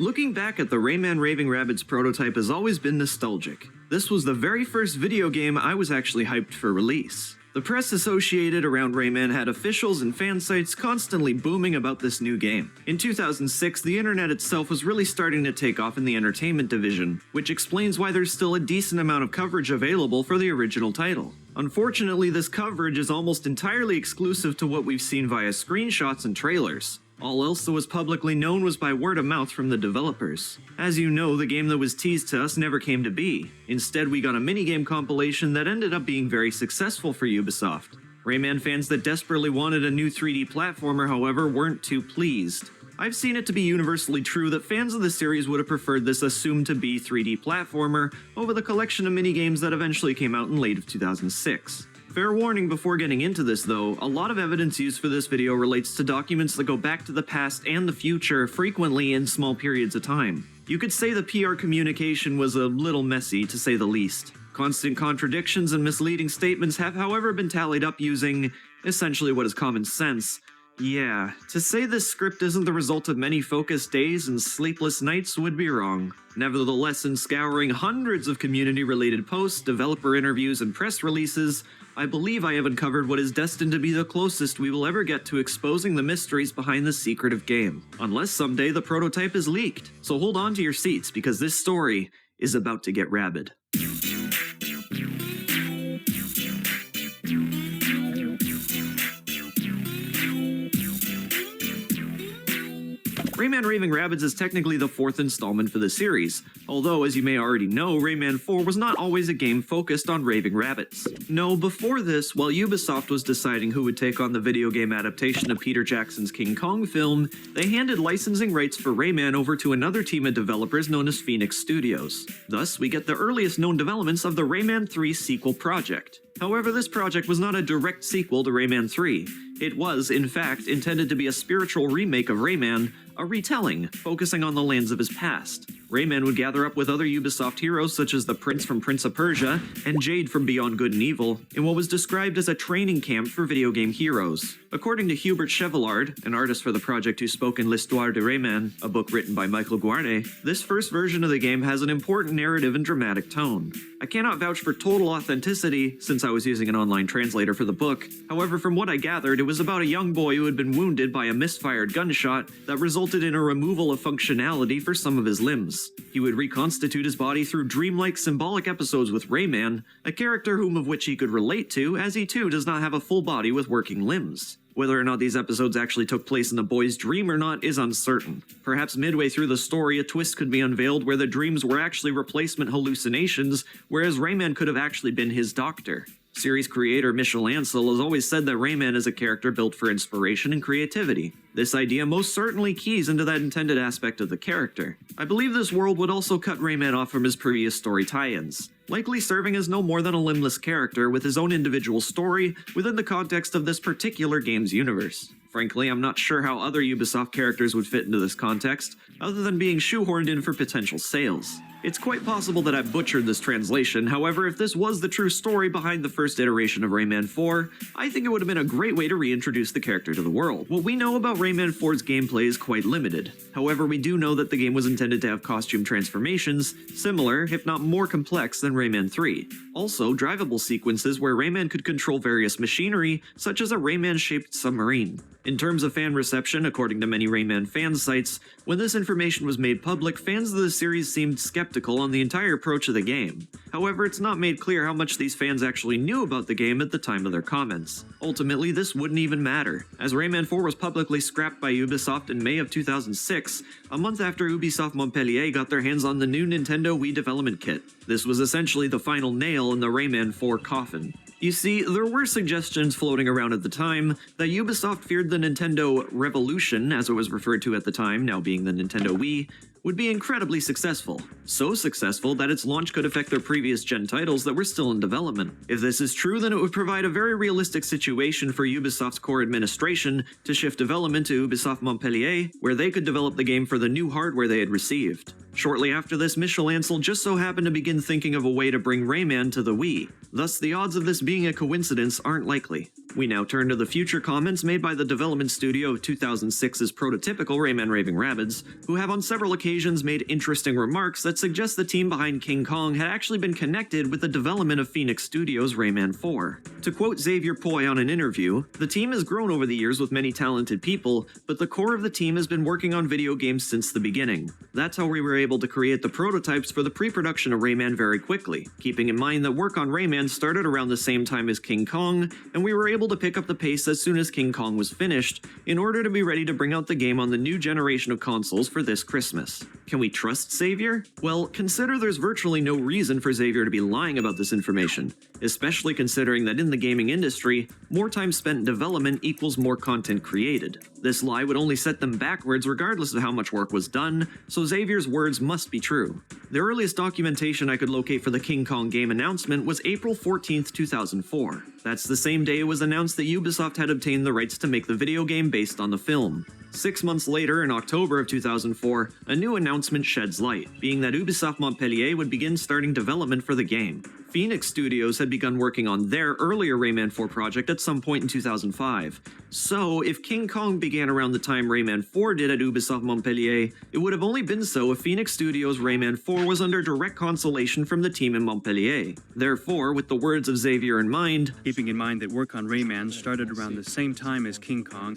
Looking back at the Rayman Raving Rabbids prototype has always been nostalgic. This was the very first video game I was actually hyped for release. The press associated around Rayman had officials and fan sites constantly booming about this new game. In 2006, the internet itself was really starting to take off in the entertainment division, which explains why there's still a decent amount of coverage available for the original title. Unfortunately, this coverage is almost entirely exclusive to what we've seen via screenshots and trailers. All else that was publicly known was by word of mouth from the developers. As you know, the game that was teased to us never came to be. Instead, we got a minigame compilation that ended up being very successful for Ubisoft. Rayman fans that desperately wanted a new 3D platformer, however, weren't too pleased. I've seen it to be universally true that fans of the series would have preferred this assumed-to-be 3D platformer over the collection of minigames that eventually came out in late of 2006. Fair warning before getting into this though, a lot of evidence used for this video relates to documents that go back to the past and the future, frequently in small periods of time. You could say the PR communication was a little messy, to say the least. Constant contradictions and misleading statements have however been tallied up using, essentially what is common sense. Yeah, to say this script isn't the result of many focused days and sleepless nights would be wrong. Nevertheless, in scouring hundreds of community-related posts, developer interviews, and press releases, I believe I have uncovered what is destined to be the closest we will ever get to exposing the mysteries behind the secretive game. Unless someday the prototype is leaked. So hold on to your seats, because this story is about to get rabid. Rayman Raving Rabbids is technically the fourth installment for the series, although as you may already know, Rayman 4 was not always a game focused on raving rabbits. No, before this, while Ubisoft was deciding who would take on the video game adaptation of Peter Jackson's King Kong film, they handed licensing rights for Rayman over to another team of developers known as Phoenix Studios. Thus, we get the earliest known developments of the Rayman 3 sequel project. However, this project was not a direct sequel to Rayman 3. It was, in fact, intended to be a spiritual remake of Rayman, a retelling, focusing on the lands of his past. Rayman would gather up with other Ubisoft heroes such as the Prince from Prince of Persia and Jade from Beyond Good and Evil in what was described as a training camp for video game heroes. According to Hubert Chevallard, an artist for the project who spoke in L'Histoire de Rayman, a book written by Michael Guarne, this first version of the game has an important narrative and dramatic tone. I cannot vouch for total authenticity since I was using an online translator for the book. However, from what I gathered, it was about a young boy who had been wounded by a misfired gunshot that resulted in a removal of functionality for some of his limbs. He would reconstitute his body through dreamlike symbolic episodes with Rayman, a character whom of which he could relate to, as he too does not have a full body with working limbs. Whether or not these episodes actually took place in the boy's dream or not is uncertain. Perhaps midway through the story, a twist could be unveiled where the dreams were actually replacement hallucinations, whereas Rayman could have actually been his doctor. Series creator Michel Ancel has always said that Rayman is a character built for inspiration and creativity. This idea most certainly keys into that intended aspect of the character. I believe this world would also cut Rayman off from his previous story tie-ins, likely serving as no more than a limbless character with his own individual story within the context of this particular game's universe. Frankly, I'm not sure how other Ubisoft characters would fit into this context, other than being shoehorned in for potential sales. It's quite possible that I butchered this translation, however, if this was the true story behind the first iteration of Rayman 4, I think it would have been a great way to reintroduce the character to the world. What we know about Rayman 4's gameplay is quite limited. However, we do know that the game was intended to have costume transformations, similar, if not more complex than Rayman 3. Also, drivable sequences where Rayman could control various machinery, such as a Rayman-shaped submarine. In terms of fan reception, according to many Rayman fan sites, when this information was made public, fans of the series seemed skeptical on the entire approach of the game. However, it's not made clear how much these fans actually knew about the game at the time of their comments. Ultimately, this wouldn't even matter, as Rayman 4 was publicly scrapped by Ubisoft in May of 2006, a month after Ubisoft Montpellier got their hands on the new Nintendo Wii development kit. This was essentially the final nail in the Rayman 4 coffin. You see, there were suggestions floating around at the time that Ubisoft feared the Nintendo Revolution, as it was referred to at the time, now being the Nintendo Wii, would be incredibly successful. So successful that its launch could affect their previous gen titles that were still in development. If this is true, then it would provide a very realistic situation for Ubisoft's core administration to shift development to Ubisoft Montpellier, where they could develop the game for the new hardware they had received. Shortly after this, Michel Ancel just so happened to begin thinking of a way to bring Rayman to the Wii. Thus, the odds of this being a coincidence aren't likely. We now turn to the future comments made by the development studio of 2006's prototypical Rayman Raving Rabbids, who have on several occasions made interesting remarks that suggest the team behind King Kong had actually been connected with the development of Phoenix Studios' Rayman 4. To quote Xavier Poi on an interview, "The team has grown over the years with many talented people, but the core of the team has been working on video games since the beginning. That's how we were able to create the prototypes for the pre-production of Rayman very quickly, keeping in mind that work on Rayman started around the same time as King Kong, and we were able to pick up the pace as soon as King Kong was finished, in order to be ready to bring out the game on the new generation of consoles for this Christmas." Can we trust Xavier? Well, consider there's virtually no reason for Xavier to be lying about this information, especially considering that in the gaming industry, more time spent in development equals more content created. This lie would only set them backwards regardless of how much work was done, so Xavier's words must be true. The earliest documentation I could locate for the King Kong game announcement was April 14th, 2004. That's the same day it was announced that Ubisoft had obtained the rights to make the video game based on the film. 6 months later, in October of 2004, a new announcement sheds light, being that Ubisoft Montpellier would begin starting development for the game. Phoenix Studios had begun working on their earlier Rayman 4 project at some point in 2005. So, if King Kong began around the time Rayman 4 did at Ubisoft Montpellier, it would have only been so if Phoenix Studios' Rayman 4 was under direct consolation from the team in Montpellier. Therefore, with the words of Xavier in mind, keeping in mind that work on Rayman started around the same time as King Kong,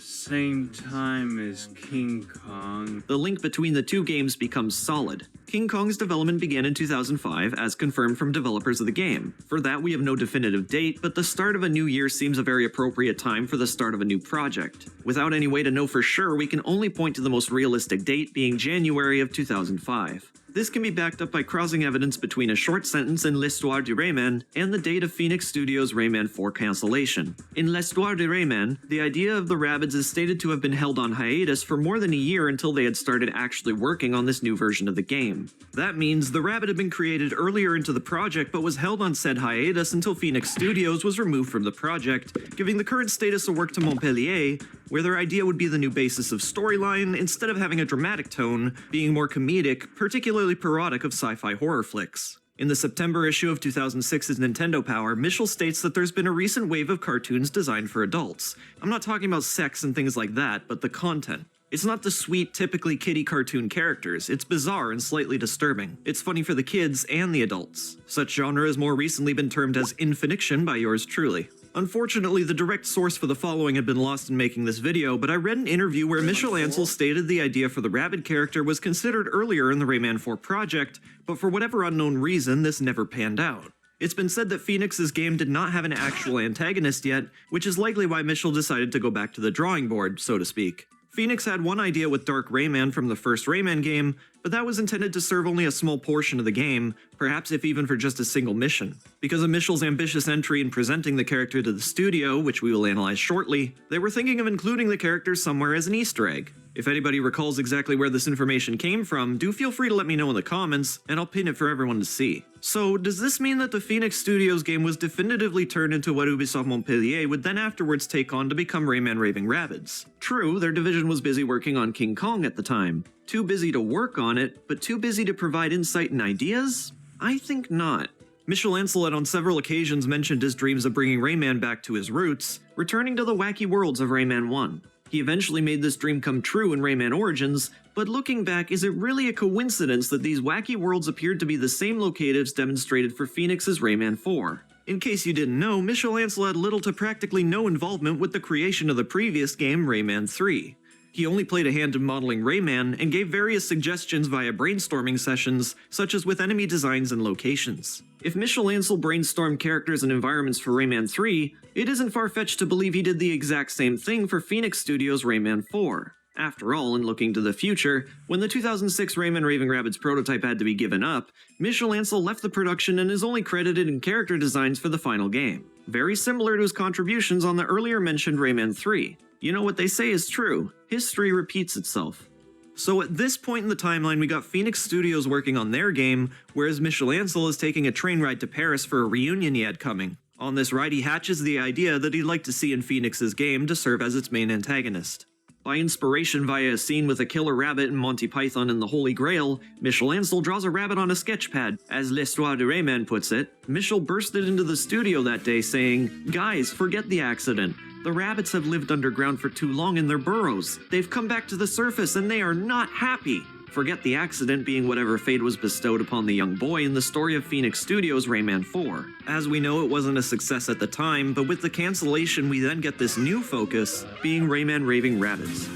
the link between the two games becomes solid. King Kong's development began in 2005, as confirmed from developers of the game. For that, we have no definitive date, but the start of a new year seems a very appropriate time for the start of a new project. Without any way to know for sure, we can only point to the most realistic date being January of 2005. This can be backed up by crossing evidence between a short sentence in L'Histoire du Rayman and the date of Phoenix Studios' Rayman 4 cancellation. In L'Histoire du Rayman, the idea of the Rabbids is stated to have been held on hiatus for more than a year until they had started actually working on this new version of the game. That means the Rabbid had been created earlier into the project but was held on said hiatus until Phoenix Studios was removed from the project, giving the current status of work to Montpellier, where their idea would be the new basis of storyline instead of having a dramatic tone, being more comedic, particularly parodic of sci-fi horror flicks. In the September issue of 2006's Nintendo Power, Michel states that there's been a recent wave of cartoons designed for adults. I'm not talking about sex and things like that, but the content. It's not the sweet, typically kiddie cartoon characters, it's bizarre and slightly disturbing. It's funny for the kids and the adults. Such genre has more recently been termed as infiniction by yours truly. Unfortunately, the direct source for the following had been lost in making this video, but I read an interview where Michel Ancel stated the idea for the Rabbid character was considered earlier in the Rayman 4 project, but for whatever unknown reason, this never panned out. It's been said that Phoenix's game did not have an actual antagonist yet, which is likely why Michel decided to go back to the drawing board, so to speak. Phoenix had one idea with Dark Rayman from the first Rayman game, but that was intended to serve only a small portion of the game, perhaps if even for just a single mission. Because of Michel's ambitious entry in presenting the character to the studio, which we will analyze shortly, they were thinking of including the character somewhere as an Easter egg. If anybody recalls exactly where this information came from, do feel free to let me know in the comments, and I'll pin it for everyone to see. So, does this mean that the Phoenix Studios game was definitively turned into what Ubisoft Montpellier would then afterwards take on to become Rayman Raving Rabbids? True, their division was busy working on King Kong at the time. Too busy to work on it, but too busy to provide insight and ideas? I think not. Michel Ancel had on several occasions mentioned his dreams of bringing Rayman back to his roots, returning to the wacky worlds of Rayman 1. He eventually made this dream come true in Rayman Origins, but looking back, is it really a coincidence that these wacky worlds appeared to be the same locatives demonstrated for Phoenix's Rayman 4? In case you didn't know, Michel Ancel had little to practically no involvement with the creation of the previous game, Rayman 3. He only played a hand in modeling Rayman and gave various suggestions via brainstorming sessions, such as with enemy designs and locations. If Michel Ancel brainstormed characters and environments for Rayman 3, it isn't far-fetched to believe he did the exact same thing for Phoenix Studios' Rayman 4. After all, in looking to the future, when the 2006 Rayman Raving Rabbids prototype had to be given up, Michel Ancel left the production and is only credited in character designs for the final game. Very similar to his contributions on the earlier mentioned Rayman 3. You know what they say is true, history repeats itself. So at this point in the timeline, we got Phoenix Studios working on their game, whereas Michel Ancel is taking a train ride to Paris for a reunion he had coming. On this ride, he hatches the idea that he'd like to see in Phoenix's game to serve as its main antagonist. By inspiration via a scene with a killer rabbit in Monty Python and the Holy Grail, Michelangelo draws a rabbit on a sketchpad. As L'Histoire de Rayman puts it, Michel bursted into the studio that day saying, "Guys, forget the accident. The rabbits have lived underground for too long in their burrows. They've come back to the surface and they are not happy." Forget the accident being whatever fate was bestowed upon the young boy in the story of Phoenix Studios' Rayman 4. As we know, it wasn't a success at the time, but with the cancellation we then get this new focus, being Rayman Raving Rabbids.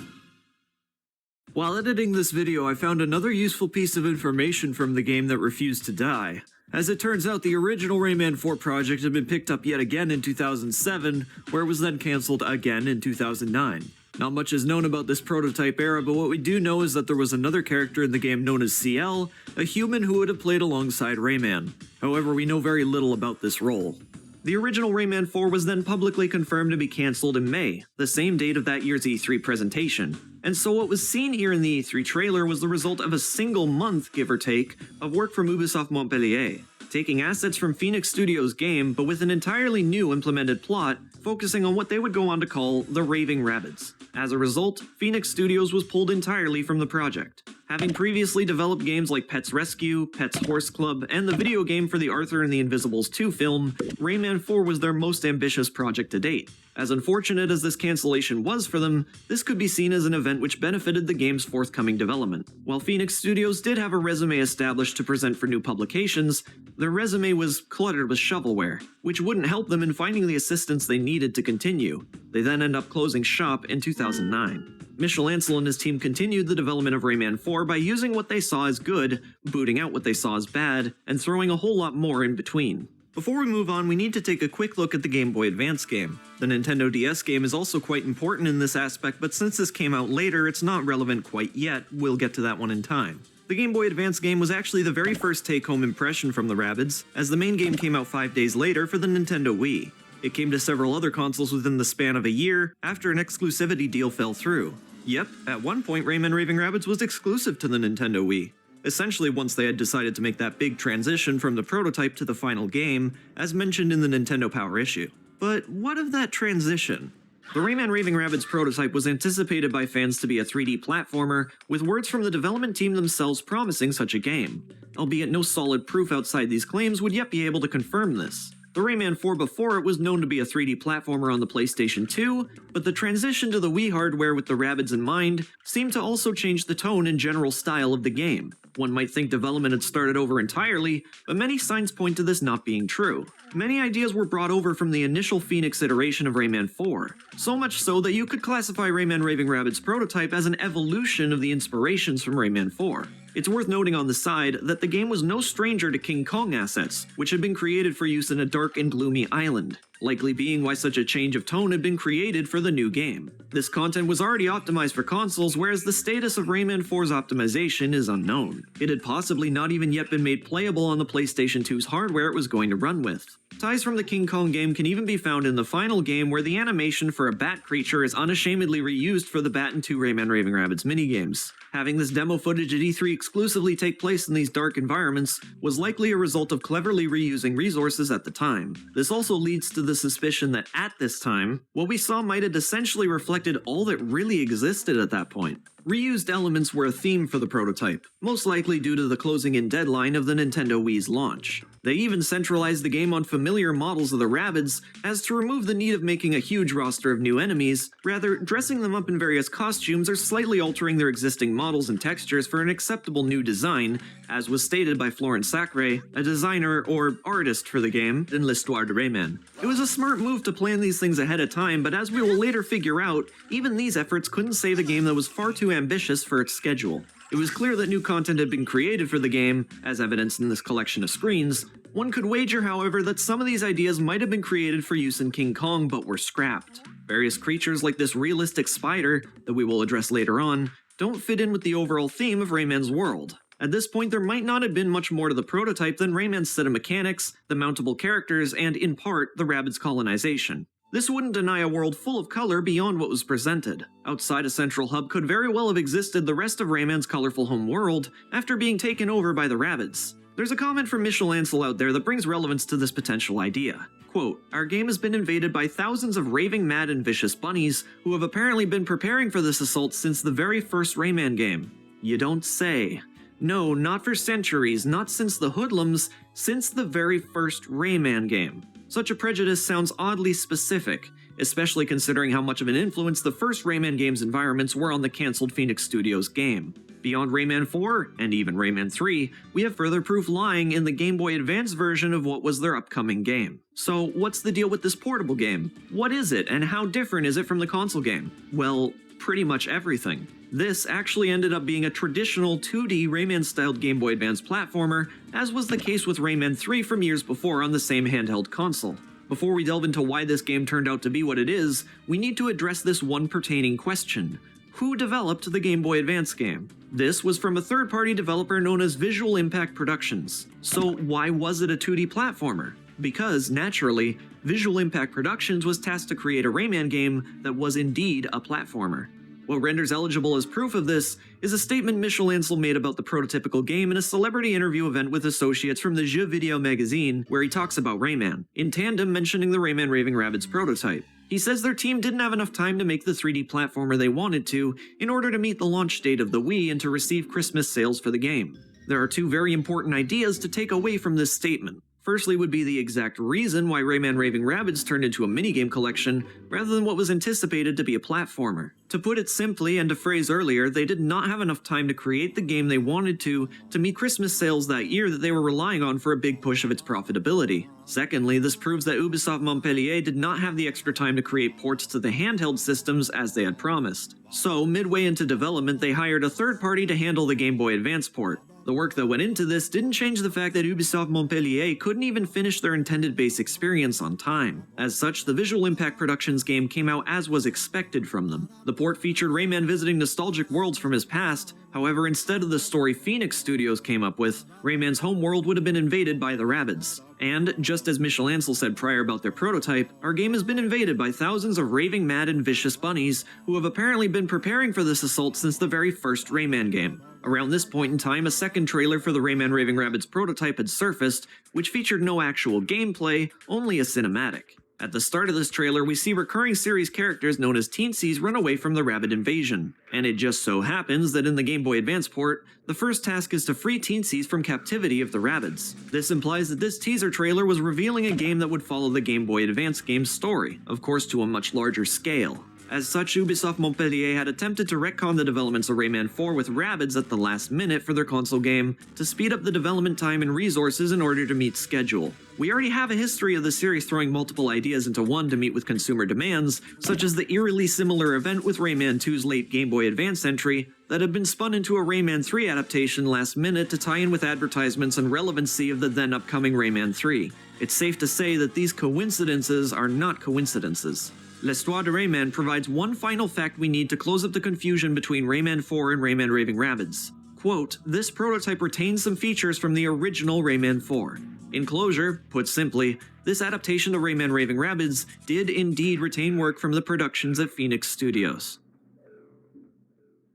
While editing this video, I found another useful piece of information from the game that refused to die. As it turns out, the original Rayman 4 project had been picked up yet again in 2007, where it was then cancelled again in 2009. Not much is known about this prototype era, but what we do know is that there was another character in the game known as CL, a human who would have played alongside Rayman. However, we know very little about this role. The original Rayman 4 was then publicly confirmed to be cancelled in May, the same date of that year's E3 presentation. And so what was seen here in the E3 trailer was the result of a single month, give or take, of work from Ubisoft Montpellier, taking assets from Phoenix Studios' game, but with an entirely new implemented plot, focusing on what they would go on to call the Raving Rabbids. As a result, Phoenix Studios was pulled entirely from the project. Having previously developed games like Pet's Rescue, Pet's Horse Club, and the video game for the Arthur and the Invisibles 2 film, Rayman 4 was their most ambitious project to date. As unfortunate as this cancellation was for them, this could be seen as an event which benefited the game's forthcoming development. While Phoenix Studios did have a resume established to present for new publications, their resume was cluttered with shovelware, which wouldn't help them in finding the assistance they needed to continue. They then end up closing shop in 2009. Michelangelo and his team continued the development of Rayman 4 by using what they saw as good, booting out what they saw as bad, and throwing a whole lot more in between. Before we move on, we need to take a quick look at the Game Boy Advance game. The Nintendo DS game is also quite important in this aspect, but since this came out later, it's not relevant quite yet. We'll get to that one in time. The Game Boy Advance game was actually the very first take-home impression from the Rabbids, as the main game came out 5 days later for the Nintendo Wii. It came to several other consoles within the span of a year, after an exclusivity deal fell through. Yep, at one point Rayman Raving Rabbids was exclusive to the Nintendo Wii. Essentially once they had decided to make that big transition from the prototype to the final game, as mentioned in the Nintendo Power issue. But what of that transition? The Rayman Raving Rabbids prototype was anticipated by fans to be a 3D platformer, with words from the development team themselves promising such a game, albeit no solid proof outside these claims would yet be able to confirm this. The Rayman 4 before it was known to be a 3D platformer on the PlayStation 2, but the transition to the Wii hardware with the Rabbids in mind seemed to also change the tone and general style of the game. One might think development had started over entirely, but many signs point to this not being true. Many ideas were brought over from the initial Phoenix iteration of Rayman 4, so much so that you could classify Rayman Raving Rabbids prototype as an evolution of the inspirations from Rayman 4. It's worth noting on the side that the game was no stranger to King Kong assets, which had been created for use in a dark and gloomy island, likely being why such a change of tone had been created for the new game. This content was already optimized for consoles, whereas the status of Rayman 4's optimization is unknown. It had possibly not even yet been made playable on the PlayStation 2's hardware it was going to run with. Ties from the King Kong game can even be found in the final game, where the animation for a bat creature is unashamedly reused for the Bat and 2 Rayman Raving Rabbids minigames. Having this demo footage at E3 exclusively take place in these dark environments was likely a result of cleverly reusing resources at the time. This also leads to the suspicion that at this time, what we saw might have essentially reflected all that really existed at that point. Reused elements were a theme for the prototype, most likely due to the closing-in deadline of the Nintendo Wii's launch. They even centralized the game on familiar models of the Rabbids, as to remove the need of making a huge roster of new enemies, rather dressing them up in various costumes or slightly altering their existing models and textures for an acceptable new design, as was stated by Florent Sacre, a designer or artist for the game, in L'Histoire de Rayman. It was a smart move to plan these things ahead of time, but as we will later figure out, even these efforts couldn't save a game that was far too ambitious for its schedule. It was clear that new content had been created for the game, as evidenced in this collection of screens. One could wager, however, that some of these ideas might have been created for use in King Kong but were scrapped. Various creatures like this realistic spider, that we will address later on, don't fit in with the overall theme of Rayman's world. At this point, there might not have been much more to the prototype than Rayman's set of mechanics, the mountable characters, and, in part, the Rabbids' colonization. This wouldn't deny a world full of color beyond what was presented. Outside a central hub could very well have existed the rest of Rayman's colorful home world after being taken over by the Rabbids. There's a comment from Michel Ancel out there that brings relevance to this potential idea. Quote, "Our game has been invaded by thousands of raving mad and vicious bunnies who have apparently been preparing for this assault since the very first Rayman game." You don't say. No, not for centuries, not since the hoodlums, since the very first Rayman game. Such a prejudice sounds oddly specific, especially considering how much of an influence the first Rayman game's environments were on the cancelled Phoenix Studios game. Beyond Rayman 4, and even Rayman 3, we have further proof lying in the Game Boy Advance version of what was their upcoming game. So what's the deal with this portable game? What is it, and how different is it from the console game? Well, pretty much everything. This actually ended up being a traditional 2D Rayman-styled Game Boy Advance platformer, as was the case with Rayman 3 from years before on the same handheld console. Before we delve into why this game turned out to be what it is, we need to address this one pertaining question. Who developed the Game Boy Advance game? This was from a third-party developer known as Visual Impact Productions. So why was it a 2D platformer? Because, naturally, Visual Impact Productions was tasked to create a Rayman game that was indeed a platformer. What renders eligible as proof of this is a statement Michel Ancel made about the prototypical game in a celebrity interview event with associates from the Jeux Video magazine, where he talks about Rayman, in tandem mentioning the Rayman Raving Rabbids prototype. He says their team didn't have enough time to make the 3D platformer they wanted to in order to meet the launch date of the Wii and to receive Christmas sales for the game. There are two very important ideas to take away from this statement. Firstly would be the exact reason why Rayman Raving Rabbids turned into a minigame collection rather than what was anticipated to be a platformer. To put it simply, and to phrase earlier, they did not have enough time to create the game they wanted to meet Christmas sales that year that they were relying on for a big push of its profitability. Secondly, this proves that Ubisoft Montpellier did not have the extra time to create ports to the handheld systems as they had promised. So, midway into development, they hired a third party to handle the Game Boy Advance port. The work that went into this didn't change the fact that Ubisoft Montpellier couldn't even finish their intended base experience on time. As such, the Visual Impact Productions game came out as was expected from them. The port featured Rayman visiting nostalgic worlds from his past. However, instead of the story Phoenix Studios came up with, Rayman's home world would have been invaded by the Rabbids. And, just as Michel Ancel said prior about their prototype, our game has been invaded by thousands of raving mad and vicious bunnies who have apparently been preparing for this assault since the very first Rayman game. Around this point in time, a second trailer for the Rayman Raving Rabbids prototype had surfaced, which featured no actual gameplay, only a cinematic. At the start of this trailer, we see recurring series characters known as Teensies run away from the Rabbid invasion. And it just so happens that in the Game Boy Advance port, the first task is to free Teensies from captivity of the Rabbids. This implies that this teaser trailer was revealing a game that would follow the Game Boy Advance game's story, of course to a much larger scale. As such, Ubisoft Montpellier had attempted to retcon the developments of Rayman 4 with Rabbids at the last minute for their console game to speed up the development time and resources in order to meet schedule. We already have a history of the series throwing multiple ideas into one to meet with consumer demands, such as the eerily similar event with Rayman 2's late Game Boy Advance entry that had been spun into a Rayman 3 adaptation last minute to tie in with advertisements and relevancy of the then upcoming Rayman 3. It's safe to say that these coincidences are not coincidences. L'Histoire de Rayman provides one final fact we need to close up the confusion between Rayman 4 and Rayman Raving Rabbids. Quote, "This prototype retains some features from the original Rayman 4. In closure, put simply, this adaptation of Rayman Raving Rabbids did indeed retain work from the productions at Phoenix Studios."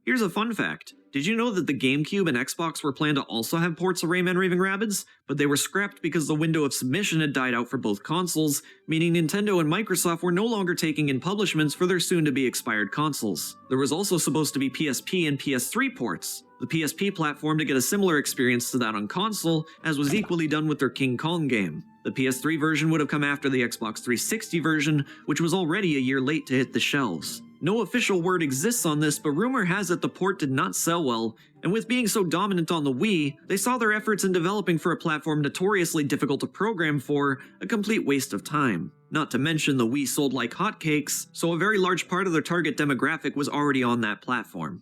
Here's a fun fact. Did you know that the GameCube and Xbox were planned to also have ports of Rayman Raving Rabbids, but they were scrapped because the window of submission had died out for both consoles, meaning Nintendo and Microsoft were no longer taking in publishments for their soon-to-be expired consoles. There was also supposed to be PSP and PS3 ports. The PSP platform to get a similar experience to that on console, as was equally done with their King Kong game. The PS3 version would have come after the Xbox 360 version, which was already a year late to hit the shelves. No official word exists on this, but rumor has it the port did not sell well, and with being so dominant on the Wii, they saw their efforts in developing for a platform notoriously difficult to program for a complete waste of time. Not to mention the Wii sold like hotcakes, so a very large part of their target demographic was already on that platform.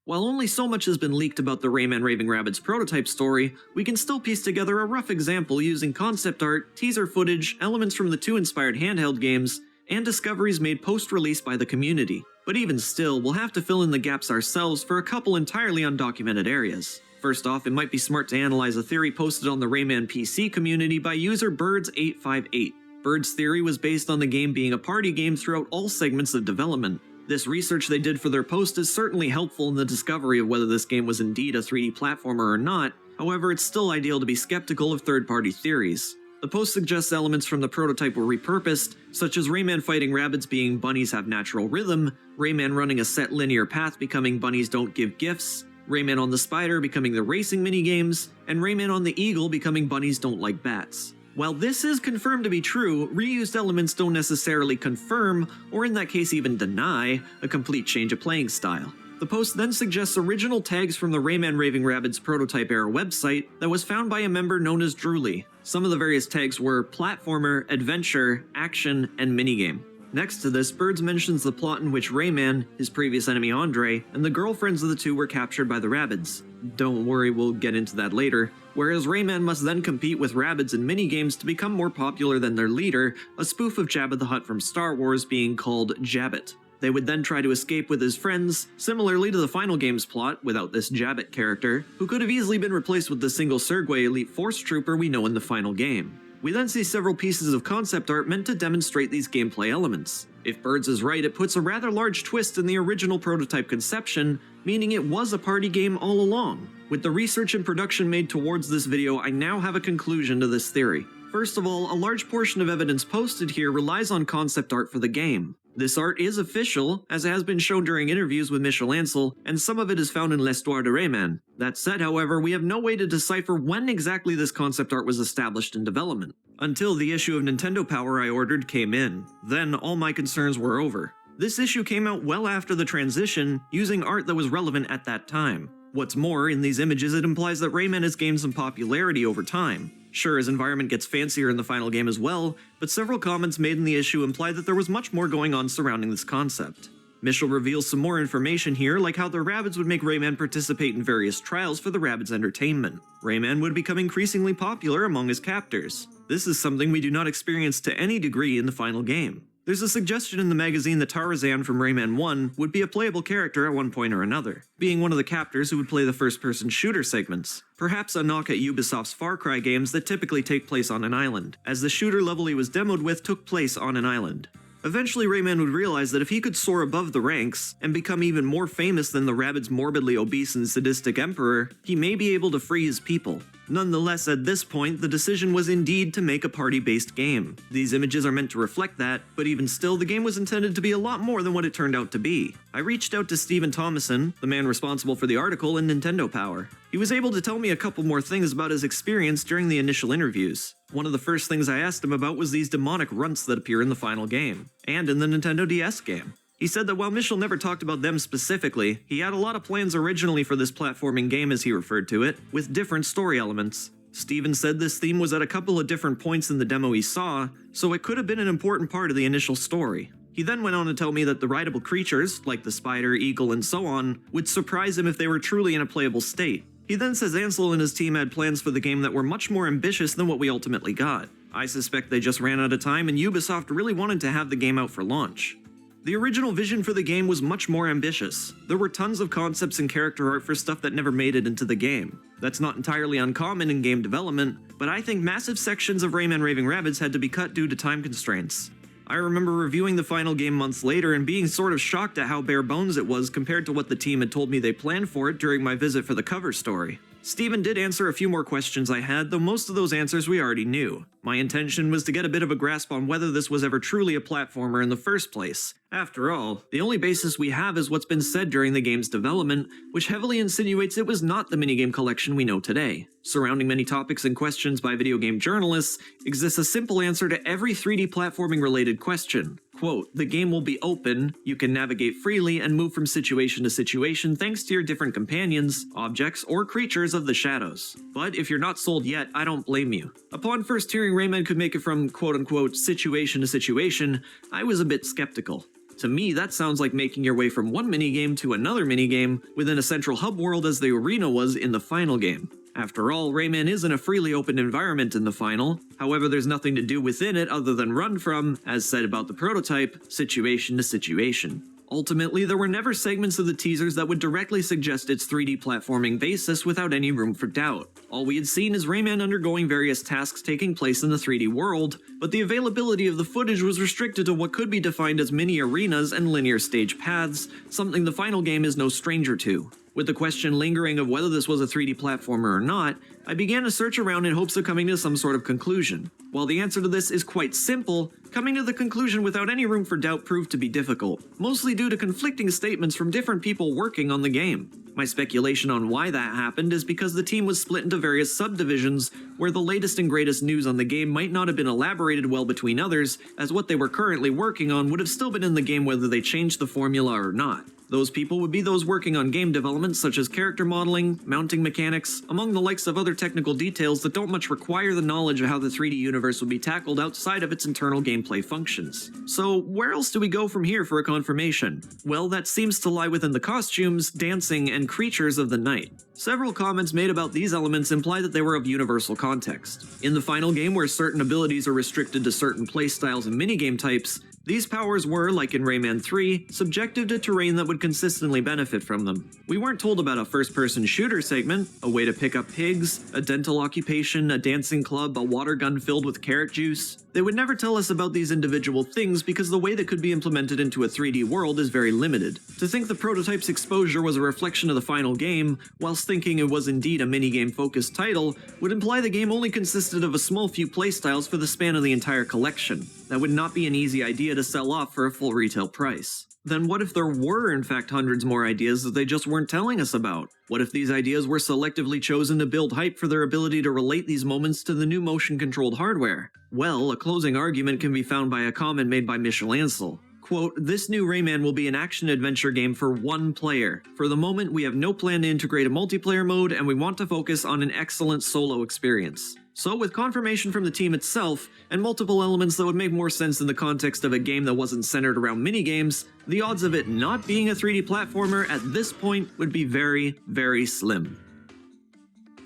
While only so much has been leaked about the Rayman Raving Rabbids prototype story, we can still piece together a rough example using concept art, teaser footage, elements from the two inspired handheld games, and discoveries made post-release by the community. But even still, we'll have to fill in the gaps ourselves for a couple entirely undocumented areas. First off, it might be smart to analyze a theory posted on the Rayman PC community by user Birds858. Bird's theory was based on the game being a party game throughout all segments of development. This research they did for their post is certainly helpful in the discovery of whether this game was indeed a 3D platformer or not. However, it's still ideal to be skeptical of third-party theories. The post suggests elements from the prototype were repurposed, such as Rayman fighting Rabbids being bunnies have natural rhythm, Rayman running a set linear path becoming bunnies don't give gifts, Rayman on the spider becoming the racing minigames, and Rayman on the eagle becoming bunnies don't like bats. While this is confirmed to be true, reused elements don't necessarily confirm, or in that case even deny, a complete change of playing style. The post then suggests original tags from the Rayman Raving Rabbids prototype era website that was found by a member known as Trilogy. Some of the various tags were platformer, adventure, action, and minigame. Next to this, Birds mentions the plot in which Rayman, his previous enemy Andre, and the girlfriends of the two were captured by the Rabbids. Don't worry, we'll get into that later. Whereas Rayman must then compete with Rabbids in minigames to become more popular than their leader, a spoof of Jabba the Hutt from Star Wars being called Jabbit. They would then try to escape with his friends, similarly to the final game's plot without this Jabbit character, who could have easily been replaced with the single Sergway Elite Force Trooper we know in the final game. We then see several pieces of concept art meant to demonstrate these gameplay elements. If Birds is right, it puts a rather large twist in the original prototype conception, meaning it was a party game all along. With the research and production made towards this video, I now have a conclusion to this theory. First of all, a large portion of evidence posted here relies on concept art for the game. This art is official, as it has been shown during interviews with Michel Ancel, and some of it is found in L'Histoire de Rayman. That said, however, we have no way to decipher when exactly this concept art was established in development, until the issue of Nintendo Power I ordered came in. Then, all my concerns were over. This issue came out well after the transition, using art that was relevant at that time. What's more, in these images it implies that Rayman has gained some popularity over time. Sure, his environment gets fancier in the final game as well, but several comments made in the issue imply that there was much more going on surrounding this concept. Michel reveals some more information here, like how the Rabbids would make Rayman participate in various trials for the Rabbids entertainment. Rayman would become increasingly popular among his captors. This is something we do not experience to any degree in the final game. There's a suggestion in the magazine that Tarzan from Rayman 1 would be a playable character at one point or another, being one of the captors who would play the first-person shooter segments, perhaps a knock at Ubisoft's Far Cry games that typically take place on an island, as the shooter level he was demoed with took place on an island. Eventually, Rayman would realize that if he could soar above the ranks and become even more famous than the Rabbids' morbidly obese and sadistic emperor, he may be able to free his people. Nonetheless, at this point, the decision was indeed to make a party-based game. These images are meant to reflect that, but even still, the game was intended to be a lot more than what it turned out to be. I reached out to Stephen Thomason, the man responsible for the article in Nintendo Power. He was able to tell me a couple more things about his experience during the initial interviews. One of the first things I asked him about was these demonic runts that appear in the final game, and in the Nintendo DS game. He said that while Michel never talked about them specifically, he had a lot of plans originally for this platforming game, as he referred to it, with different story elements. Steven said this theme was at a couple of different points in the demo he saw, so it could have been an important part of the initial story. He then went on to tell me that the rideable creatures, like the spider, eagle, and so on, would surprise him if they were truly in a playable state. He then says Ansel and his team had plans for the game that were much more ambitious than what we ultimately got. I suspect they just ran out of time and Ubisoft really wanted to have the game out for launch. The original vision for the game was much more ambitious. There were tons of concepts and character art for stuff that never made it into the game. That's not entirely uncommon in game development, but I think massive sections of Rayman Raving Rabbids had to be cut due to time constraints. I remember reviewing the final game months later and being sort of shocked at how bare bones it was compared to what the team had told me they planned for it during my visit for the cover story. Steven did answer a few more questions I had, though most of those answers we already knew. My intention was to get a bit of a grasp on whether this was ever truly a platformer in the first place. After all, the only basis we have is what's been said during the game's development, which heavily insinuates it was not the minigame collection we know today. Surrounding many topics and questions by video game journalists, exists a simple answer to every 3D platforming related question. Quote, the game will be open, you can navigate freely and move from situation to situation thanks to your different companions, objects, or creatures of the shadows. But if you're not sold yet, I don't blame you. Upon first hearing Rayman could make it from quote-unquote situation to situation, I was a bit skeptical. To me, that sounds like making your way from one minigame to another minigame within a central hub world as the arena was in the final game. After all, Rayman is in a freely open environment in the final, however there's nothing to do within it other than run from, as said about the prototype, situation to situation. Ultimately, there were never segments of the teasers that would directly suggest its 3D platforming basis without any room for doubt. All we had seen is Rayman undergoing various tasks taking place in the 3D world, but the availability of the footage was restricted to what could be defined as mini arenas and linear stage paths, something the final game is no stranger to. With the question lingering of whether this was a 3D platformer or not, I began to search around in hopes of coming to some sort of conclusion. While the answer to this is quite simple, coming to the conclusion without any room for doubt proved to be difficult, mostly due to conflicting statements from different people working on the game. My speculation on why that happened is because the team was split into various subdivisions, where the latest and greatest news on the game might not have been elaborated well between others, as what they were currently working on would have still been in the game whether they changed the formula or not. Those people would be those working on game development such as character modeling, mounting mechanics, among the likes of other technical details that don't much require the knowledge of how the 3D universe would be tackled outside of its internal gameplay functions. So where else do we go from here for a confirmation? Well, that seems to lie within the costumes, dancing, and creatures of the night. Several comments made about these elements imply that they were of universal context. In the final game, where certain abilities are restricted to certain playstyles and minigame types, these powers were, like in Rayman 3, subjective to terrain that would consistently benefit from them. We weren't told about a first-person shooter segment, a way to pick up pigs, a dental occupation, a dancing club, a water gun filled with carrot juice. They would never tell us about these individual things because the way that could be implemented into a 3D world is very limited. To think the prototype's exposure was a reflection of the final game, whilst thinking it was indeed a minigame-focused title, would imply the game only consisted of a small few playstyles for the span of the entire collection. That would not be an easy idea to sell off for a full retail price. Then what if there were in fact hundreds more ideas that they just weren't telling us about? What if these ideas were selectively chosen to build hype for their ability to relate these moments to the new motion-controlled hardware? Well, a closing argument can be found by a comment made by Michel Ansel. Quote, "This new Rayman will be an action-adventure game for one player. For the moment, we have no plan to integrate a multiplayer mode, and we want to focus on an excellent solo experience." So with confirmation from the team itself, and multiple elements that would make more sense in the context of a game that wasn't centered around minigames, the odds of it not being a 3D platformer at this point would be very, very slim.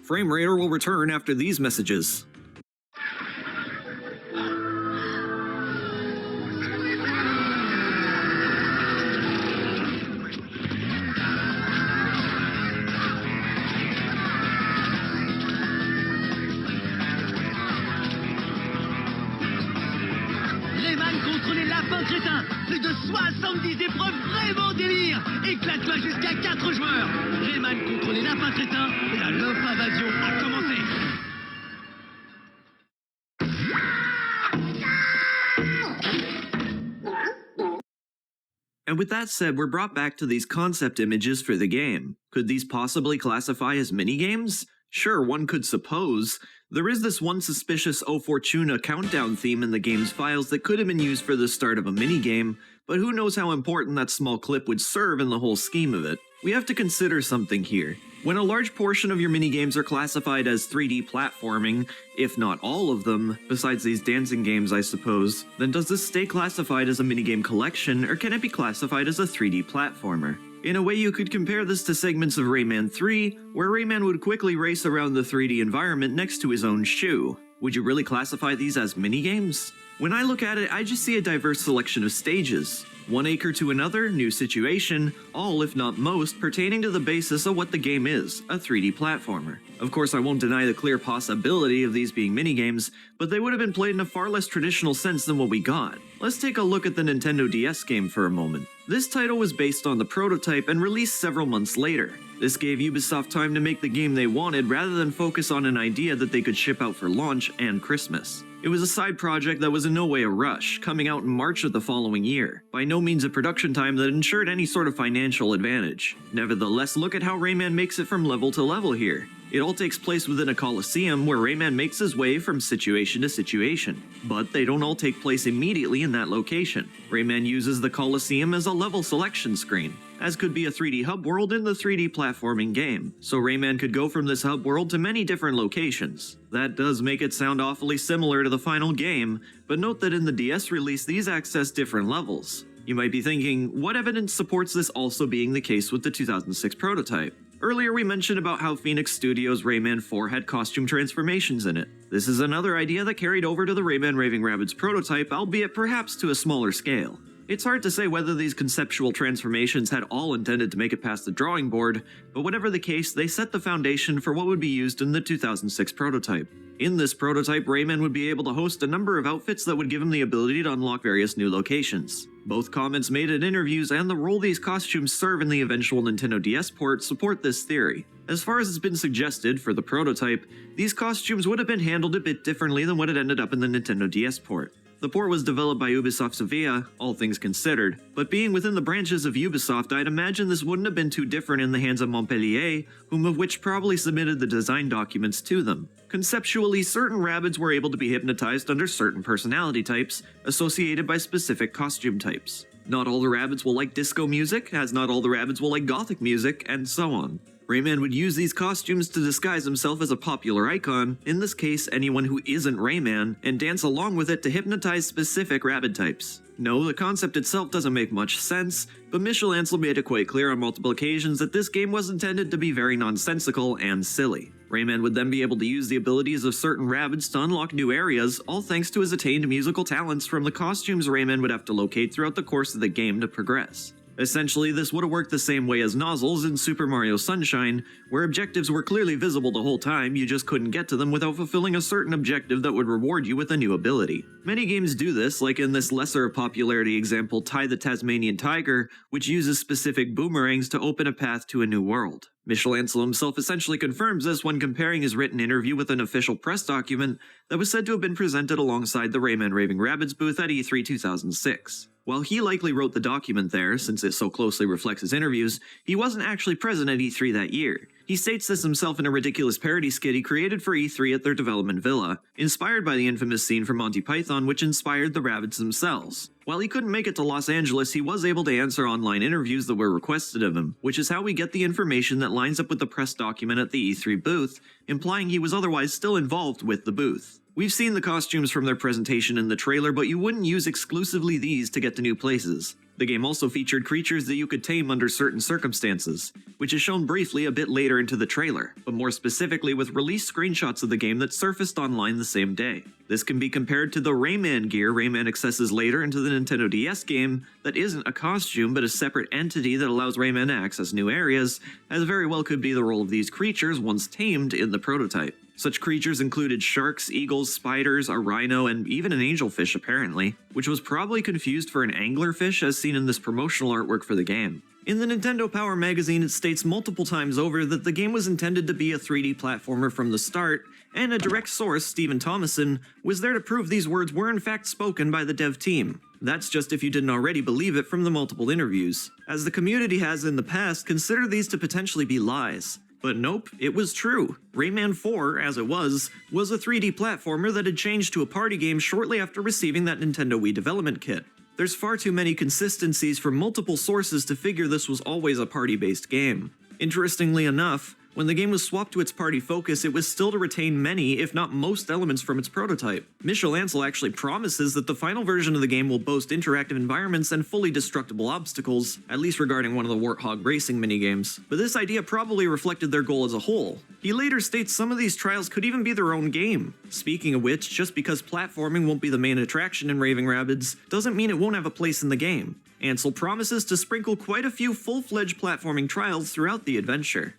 FrameRater will return after these messages. Rayman contre les lapins crétins. Plus de 70 épreuves vraiment délire. Éclate-toi jusqu'à 4 joueurs. Rayman contre les lapins crétins. La Love Invasion a commencé. And with that said, we're brought back to these concept images for the game. Could these possibly classify as minigames? Sure, one could suppose. There is this one suspicious O Fortuna countdown theme in the game's files that could have been used for the start of a minigame, but who knows how important that small clip would serve in the whole scheme of it. We have to consider something here. When a large portion of your minigames are classified as 3D platforming, if not all of them, besides these dancing games I suppose, then does this stay classified as a minigame collection, or can it be classified as a 3D platformer? In a way, you could compare this to segments of Rayman 3, where Rayman would quickly race around the 3D environment next to his own shoe. Would you really classify these as minigames? When I look at it, I just see a diverse selection of stages. One acre to another, new situation, all if not most pertaining to the basis of what the game is, a 3D platformer. Of course, I won't deny the clear possibility of these being minigames, but they would have been played in a far less traditional sense than what we got. Let's take a look at the Nintendo DS game for a moment. This title was based on the prototype and released several months later. This gave Ubisoft time to make the game they wanted rather than focus on an idea that they could ship out for launch and Christmas. It was a side project that was in no way a rush, coming out in March of the following year, by no means a production time that ensured any sort of financial advantage. Nevertheless, look at how Rayman makes it from level to level here. It all takes place within a coliseum where Rayman makes his way from situation to situation, but they don't all take place immediately in that location. Rayman uses the coliseum as a level selection screen, as could be a 3D hub world in the 3D platforming game, so Rayman could go from this hub world to many different locations. That does make it sound awfully similar to the final game, but note that in the DS release these access different levels. You might be thinking, what evidence supports this also being the case with the 2006 prototype? Earlier we mentioned about how Phoenix Studios' Rayman 4 had costume transformations in it. This is another idea that carried over to the Rayman Raving Rabbids prototype, albeit perhaps to a smaller scale. It's hard to say whether these conceptual transformations had all intended to make it past the drawing board, but whatever the case, they set the foundation for what would be used in the 2006 prototype. In this prototype, Rayman would be able to host a number of outfits that would give him the ability to unlock various new locations. Both comments made in interviews and the role these costumes serve in the eventual Nintendo DS port support this theory. As far as has been suggested for the prototype, these costumes would have been handled a bit differently than what had ended up in the Nintendo DS port. The port was developed by Ubisoft Sevilla, all things considered, but being within the branches of Ubisoft, I'd imagine this wouldn't have been too different in the hands of Montpellier, whom of which probably submitted the design documents to them. Conceptually, certain Rabbids were able to be hypnotized under certain personality types, associated by specific costume types. Not all the Rabbids will like disco music, as not all the Rabbids will like gothic music, and so on. Rayman would use these costumes to disguise himself as a popular icon, in this case anyone who isn't Rayman, and dance along with it to hypnotize specific Rabbid types. No, the concept itself doesn't make much sense, but Michel Ancel made it quite clear on multiple occasions that this game was intended to be very nonsensical and silly. Rayman would then be able to use the abilities of certain Rabbids to unlock new areas, all thanks to his attained musical talents from the costumes Rayman would have to locate throughout the course of the game to progress. Essentially, this would have worked the same way as nozzles in Super Mario Sunshine, where objectives were clearly visible the whole time, you just couldn't get to them without fulfilling a certain objective that would reward you with a new ability. Many games do this, like in this lesser popularity example Ty the Tasmanian Tiger, which uses specific boomerangs to open a path to a new world. Michel Ancel himself essentially confirms this when comparing his written interview with an official press document that was said to have been presented alongside the Rayman Raving Rabbids booth at E3 2006. While he likely wrote the document there, since it so closely reflects his interviews, he wasn't actually present at E3 that year. He states this himself in a ridiculous parody skit he created for E3 at their development villa, inspired by the infamous scene from Monty Python which inspired the Rabbids themselves. While he couldn't make it to Los Angeles, he was able to answer online interviews that were requested of him, which is how we get the information that lines up with the press document at the E3 booth, implying he was otherwise still involved with the booth. We've seen the costumes from their presentation in the trailer, but you wouldn't use exclusively these to get to new places. The game also featured creatures that you could tame under certain circumstances, which is shown briefly a bit later into the trailer, but more specifically with released screenshots of the game that surfaced online the same day. This can be compared to the Rayman gear Rayman accesses later into the Nintendo DS game that isn't a costume but a separate entity that allows Rayman to access new areas, as very well could be the role of these creatures once tamed in the prototype. Such creatures included sharks, eagles, spiders, a rhino, and even an angelfish apparently, which was probably confused for an anglerfish as seen in this promotional artwork for the game. In the Nintendo Power magazine, it states multiple times over that the game was intended to be a 3D platformer from the start, and a direct source, Stephen Thomason, was there to prove these words were in fact spoken by the dev team. That's just if you didn't already believe it from the multiple interviews. As the community has in the past considered these to potentially be lies. But nope, it was true. Rayman 4, as it was a 3D platformer that had changed to a party game shortly after receiving that Nintendo Wii development kit. There's far too many consistencies from multiple sources to figure this was always a party-based game. Interestingly enough, when the game was swapped to its party focus, it was still to retain many, if not most, elements from its prototype. Michel Ancel actually promises that the final version of the game will boast interactive environments and fully destructible obstacles, at least regarding one of the Warthog racing minigames. But this idea probably reflected their goal as a whole. He later states some of these trials could even be their own game. Speaking of which, just because platforming won't be the main attraction in Raving Rabbids, doesn't mean it won't have a place in the game. Ancel promises to sprinkle quite a few full-fledged platforming trials throughout the adventure.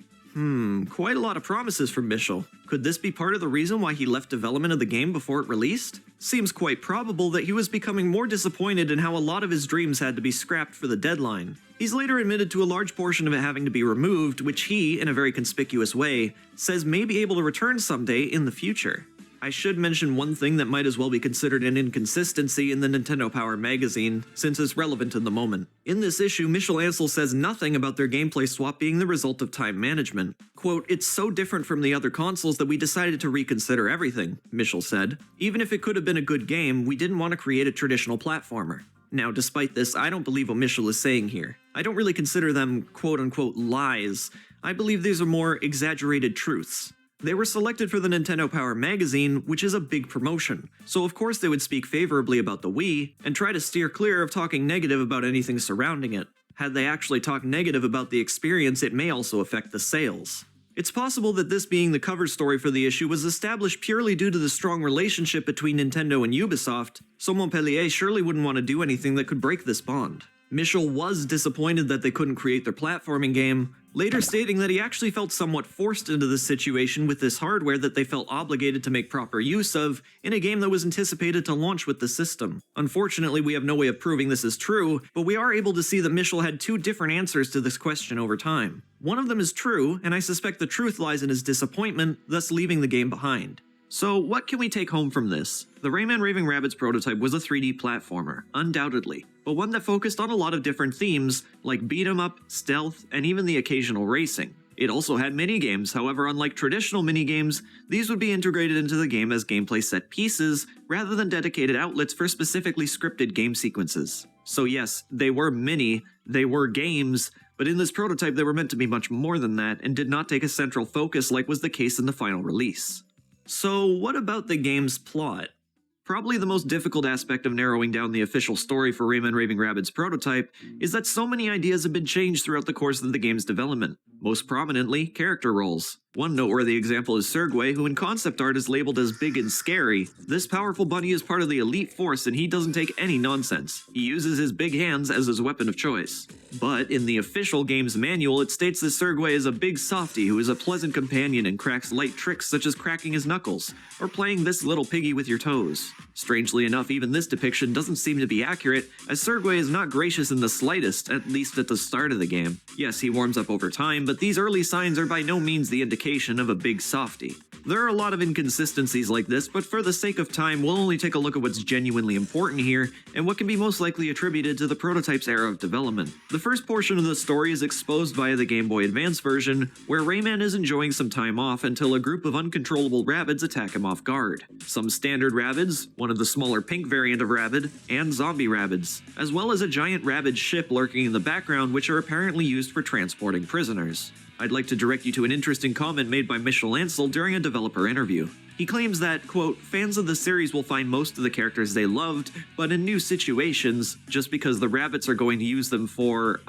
Quite a lot of promises from Michel. Could this be part of the reason why he left development of the game before it released? Seems quite probable that he was becoming more disappointed in how a lot of his dreams had to be scrapped for the deadline. He's later admitted to a large portion of it having to be removed, which he, in a very conspicuous way, says may be able to return someday in the future. I should mention one thing that might as well be considered an inconsistency in the Nintendo Power magazine, since it's relevant in the moment. In this issue, Michel Ancel says nothing about their gameplay swap being the result of time management. Quote, "It's so different from the other consoles that we decided to reconsider everything," Michel said. "Even if it could have been a good game, we didn't want to create a traditional platformer." Now, despite this, I don't believe what Michel is saying here. I don't really consider them quote-unquote lies. I believe these are more exaggerated truths. They were selected for the Nintendo Power magazine, which is a big promotion, so of course they would speak favorably about the Wii, and try to steer clear of talking negative about anything surrounding it. Had they actually talked negative about the experience, it may also affect the sales. It's possible that this being the cover story for the issue was established purely due to the strong relationship between Nintendo and Ubisoft, so Montpellier surely wouldn't want to do anything that could break this bond. Michel was disappointed that they couldn't create their platforming game, later stating that he actually felt somewhat forced into this situation with this hardware that they felt obligated to make proper use of in a game that was anticipated to launch with the system. Unfortunately, we have no way of proving this is true, but we are able to see that Michel had two different answers to this question over time. One of them is true, and I suspect the truth lies in his disappointment, thus leaving the game behind. So what can we take home from this? The Rayman Raving Rabbids prototype was a 3D platformer, undoubtedly, but one that focused on a lot of different themes, like beat-em-up, stealth, and even the occasional racing. It also had minigames, however unlike traditional minigames, these would be integrated into the game as gameplay set pieces, rather than dedicated outlets for specifically scripted game sequences. So yes, they were they were games, but in this prototype they were meant to be much more than that, and did not take a central focus like was the case in the final release. So what about the game's plot? Probably the most difficult aspect of narrowing down the official story for Rayman Raving Rabbids prototype is that so many ideas have been changed throughout the course of the game's development, most prominently character roles. One noteworthy example is Sergway, who in concept art is labeled as big and scary. This powerful bunny is part of the elite force and he doesn't take any nonsense. He uses his big hands as his weapon of choice. But in the official game's manual, it states that Sergway is a big softy who is a pleasant companion and cracks light tricks such as cracking his knuckles, or playing this little piggy with your toes. Strangely enough, even this depiction doesn't seem to be accurate, as Sergway is not gracious in the slightest, at least at the start of the game. Yes, he warms up over time, but these early signs are by no means the indication of a big softy. There are a lot of inconsistencies like this, but for the sake of time, we'll only take a look at what's genuinely important here, and what can be most likely attributed to the prototype's era of development. The first portion of the story is exposed via the Game Boy Advance version, where Rayman is enjoying some time off until a group of uncontrollable Rabbids attack him off guard. Some standard Rabbids, one of the smaller pink variant of Rabbid, and zombie Rabbids, as well as a giant Rabbid ship lurking in the background which are apparently used for transporting prisoners. I'd like to direct you to an interesting comment made by Michel Ansel during a developer interview. He claims that, quote, fans of the series will find most of the characters they loved, but in new situations, just because the rabbits are going to use them for,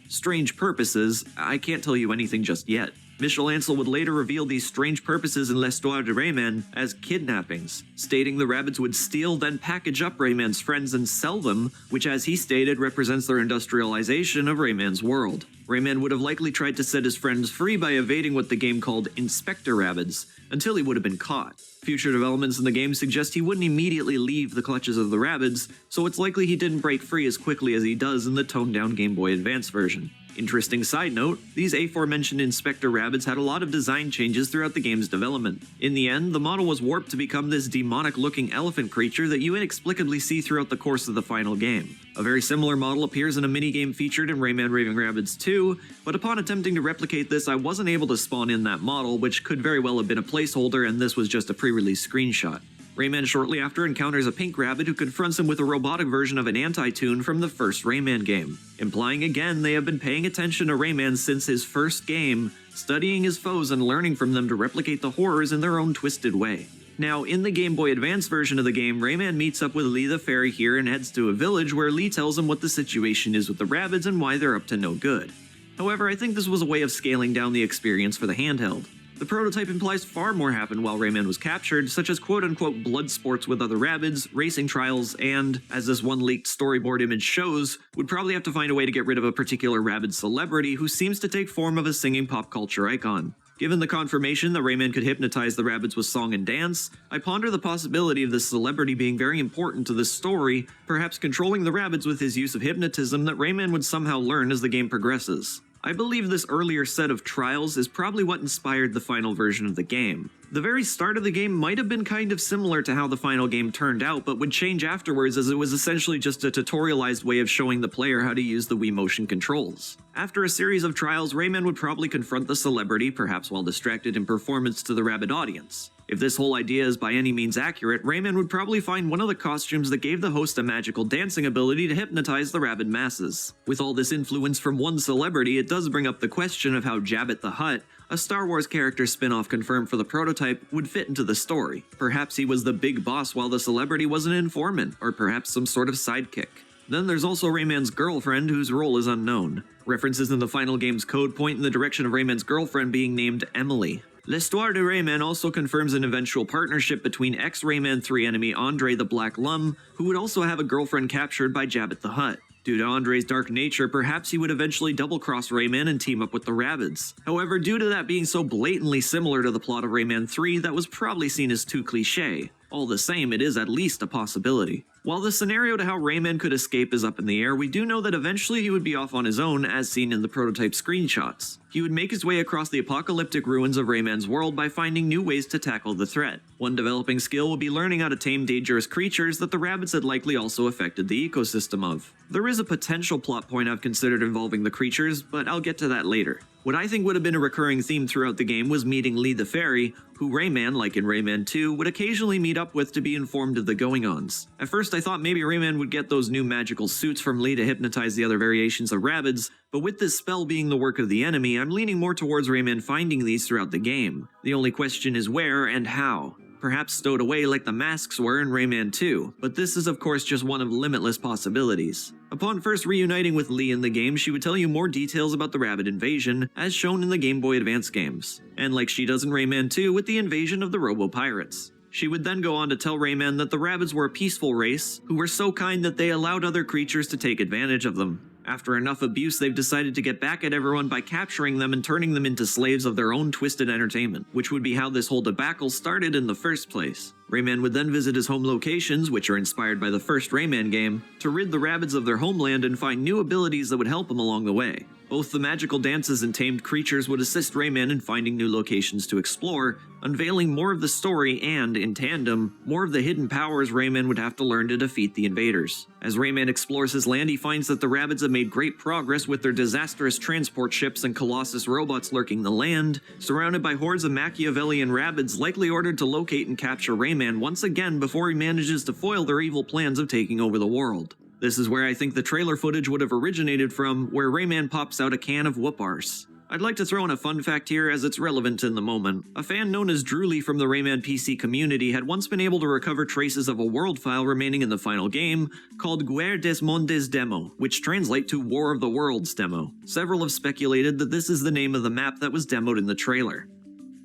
strange purposes, I can't tell you anything just yet. Michel Ansel would later reveal these strange purposes in L'Histoire de Rayman as kidnappings, stating the Rabbids would steal then package up Rayman's friends and sell them, which as he stated represents their industrialization of Rayman's world. Rayman would have likely tried to set his friends free by evading what the game called Inspector Rabbids, until he would have been caught. Future developments in the game suggest he wouldn't immediately leave the clutches of the Rabbids, so it's likely he didn't break free as quickly as he does in the toned-down Game Boy Advance version. Interesting side note, these aforementioned Inspector Rabbids had a lot of design changes throughout the game's development. In the end, the model was warped to become this demonic-looking elephant creature that you inexplicably see throughout the course of the final game. A very similar model appears in a minigame featured in Rayman Raving Rabbids 2, but upon attempting to replicate this, I wasn't able to spawn in that model, which could very well have been a placeholder and this was just a pre-release screenshot. Rayman shortly after encounters a pink rabbit who confronts him with a robotic version of an anti-tune from the first Rayman game, implying again they have been paying attention to Rayman since his first game, studying his foes and learning from them to replicate the horrors in their own twisted way. Now, in the Game Boy Advance version of the game, Rayman meets up with Lee the Fairy here and heads to a village where Lee tells him what the situation is with the Rabbids and why they're up to no good. However, I think this was a way of scaling down the experience for the handheld. The prototype implies far more happened while Rayman was captured, such as quote-unquote blood sports with other Rabbids, racing trials, and, as this one leaked storyboard image shows, would probably have to find a way to get rid of a particular Rabbid celebrity who seems to take form of a singing pop culture icon. Given the confirmation that Rayman could hypnotize the Rabbids with song and dance, I ponder the possibility of this celebrity being very important to this story, perhaps controlling the Rabbids with his use of hypnotism that Rayman would somehow learn as the game progresses. I believe this earlier set of trials is probably what inspired the final version of the game. The very start of the game might have been kind of similar to how the final game turned out, but would change afterwards as it was essentially just a tutorialized way of showing the player how to use the Wii Motion controls. After a series of trials, Rayman would probably confront the celebrity, perhaps while distracted in performance to the Rabbid audience. If this whole idea is by any means accurate, Rayman would probably find one of the costumes that gave the host a magical dancing ability to hypnotize the Rabbid masses. With all this influence from one celebrity, it does bring up the question of how Jabba the Hutt, a Star Wars character spin-off confirmed for the prototype, would fit into the story. Perhaps he was the big boss while the celebrity was an informant, or perhaps some sort of sidekick. Then there's also Rayman's girlfriend, whose role is unknown. References in the final game's code point in the direction of Rayman's girlfriend being named Emily. L'Histoire de Rayman also confirms an eventual partnership between ex-Rayman 3 enemy Andre the Black Lum, who would also have a girlfriend captured by Jabba the Hutt. Due to Andre's dark nature, perhaps he would eventually double-cross Rayman and team up with the Rabbids. However, due to that being so blatantly similar to the plot of Rayman 3, that was probably seen as too cliché. All the same, it is at least a possibility. While the scenario to how Rayman could escape is up in the air, we do know that eventually he would be off on his own, as seen in the prototype screenshots. He would make his way across the apocalyptic ruins of Rayman's world by finding new ways to tackle the threat. One developing skill would be learning how to tame dangerous creatures that the Rabbids had likely also affected the ecosystem of. There is a potential plot point I've considered involving the creatures, but I'll get to that later. What I think would have been a recurring theme throughout the game was meeting Lee the Fairy, who Rayman, like in Rayman 2, would occasionally meet up with to be informed of the going-ons. At first I thought maybe Rayman would get those new magical suits from Lee to hypnotize the other variations of Rabbids, but with this spell being the work of the enemy, I'm leaning more towards Rayman finding these throughout the game. The only question is where and how. Perhaps stowed away like the masks were in Rayman 2, but this is of course just one of limitless possibilities. Upon first reuniting with Lee in the game, she would tell you more details about the Rabbid invasion, as shown in the Game Boy Advance games, and like she does in Rayman 2 with the invasion of the Robo-Pirates. She would then go on to tell Rayman that the Rabbids were a peaceful race, who were so kind that they allowed other creatures to take advantage of them. After enough abuse, they've decided to get back at everyone by capturing them and turning them into slaves of their own twisted entertainment, which would be how this whole debacle started in the first place. Rayman would then visit his home locations, which are inspired by the first Rayman game, to rid the Rabbids of their homeland and find new abilities that would help them along the way. Both the magical dances and tamed creatures would assist Rayman in finding new locations to explore, unveiling more of the story and, in tandem, more of the hidden powers Rayman would have to learn to defeat the invaders. As Rayman explores his land, he finds that the Rabbids have made great progress with their disastrous transport ships and Colossus robots lurking the land, surrounded by hordes of Machiavellian Rabbids likely ordered to locate and capture Rayman once again before he manages to foil their evil plans of taking over the world. This is where I think the trailer footage would have originated from, where Rayman pops out a can of whoop arse. I'd like to throw in a fun fact here as it's relevant in the moment. A fan known as Drewly from the Rayman PC community had once been able to recover traces of a world file remaining in the final game called Guerre des Mondes Demo, which translate to War of the Worlds Demo. Several have speculated that this is the name of the map that was demoed in the trailer.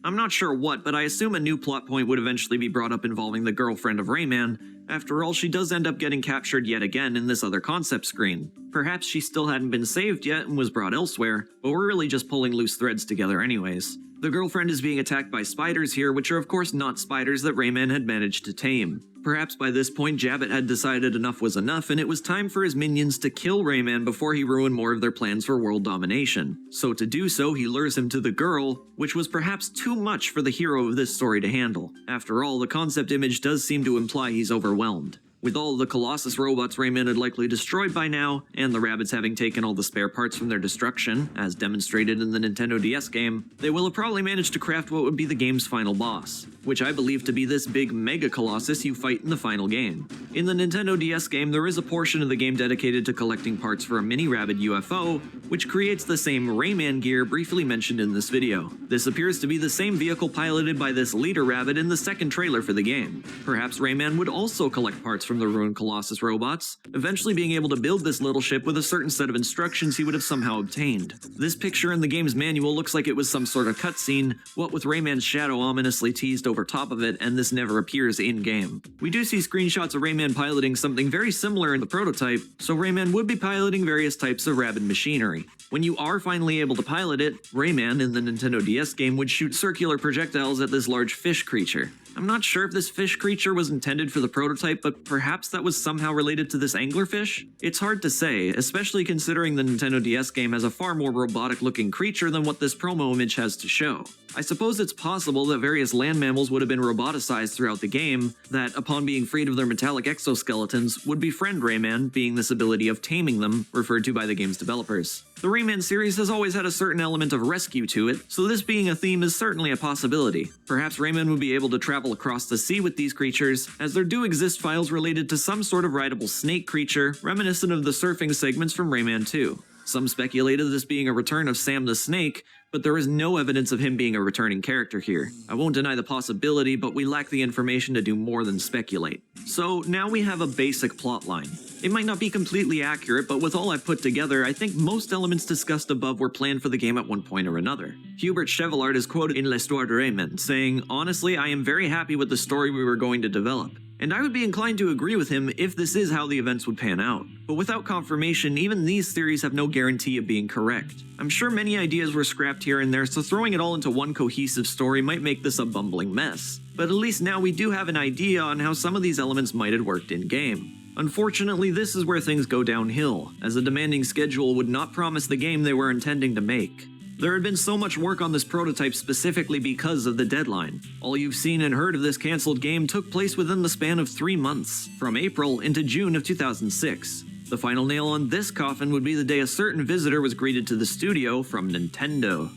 I'm not sure what, but I assume a new plot point would eventually be brought up involving the girlfriend of Rayman. After all, she does end up getting captured yet again in this other concept screen. Perhaps she still hadn't been saved yet and was brought elsewhere, but we're really just pulling loose threads together anyways. The girlfriend is being attacked by spiders here, which are of course not spiders that Rayman had managed to tame. Perhaps by this point Jabbit had decided enough was enough and it was time for his minions to kill Rayman before he ruined more of their plans for world domination. So to do so, he lures him to the girl, which was perhaps too much for the hero of this story to handle. After all, the concept image does seem to imply he's overwhelmed. With all of the Colossus robots Rayman had likely destroyed by now, and the Rabbids having taken all the spare parts from their destruction, as demonstrated in the Nintendo DS game, they will have probably managed to craft what would be the game's final boss, which I believe to be this big Mega Colossus you fight in the final game. In the Nintendo DS game, there is a portion of the game dedicated to collecting parts for a mini Rabbid UFO, which creates the same Rayman gear briefly mentioned in this video. This appears to be the same vehicle piloted by this leader Rabbid in the second trailer for the game. Perhaps Rayman would also collect parts from the ruined Colossus robots, eventually being able to build this little ship with a certain set of instructions he would have somehow obtained. This picture in the game's manual looks like it was some sort of cutscene, what with Rayman's shadow ominously teased over top of it, and this never appears in-game. We do see screenshots of Rayman piloting something very similar in the prototype, so Rayman would be piloting various types of Rabbid machinery. When you are finally able to pilot it, Rayman in the Nintendo DS game would shoot circular projectiles at this large fish creature. I'm not sure if this fish creature was intended for the prototype, but perhaps that was somehow related to this anglerfish? It's hard to say, especially considering the Nintendo DS game has a far more robotic-looking creature than what this promo image has to show. I suppose it's possible that various land mammals would have been roboticized throughout the game, that, upon being freed of their metallic exoskeletons, would befriend Rayman, being this ability of taming them, referred to by the game's developers. The Rayman series has always had a certain element of rescue to it, so this being a theme is certainly a possibility. Perhaps Rayman would be able to travel across the sea with these creatures, as there do exist files related to some sort of rideable snake creature, reminiscent of the surfing segments from Rayman 2. Some speculated this being a return of Sam the Snake, but there is no evidence of him being a returning character here. I won't deny the possibility, but we lack the information to do more than speculate. So now we have a basic plotline. It might not be completely accurate, but with all I've put together, I think most elements discussed above were planned for the game at one point or another. Hubert Chevallard is quoted in L'Histoire de Rayman, saying, "Honestly, I am very happy with the story we were going to develop. And I would be inclined to agree with him if this is how the events would pan out. But without confirmation, even these theories have no guarantee of being correct. I'm sure many ideas were scrapped here and there, so throwing it all into one cohesive story might make this a bumbling mess. But at least now we do have an idea on how some of these elements might have worked in-game. Unfortunately, this is where things go downhill, as a demanding schedule would not promise the game they were intending to make. There had been so much work on this prototype specifically because of the deadline. All you've seen and heard of this cancelled game took place within the span of 3 months, from April into June of 2006. The final nail on this coffin would be the day a certain visitor was greeted to the studio from Nintendo.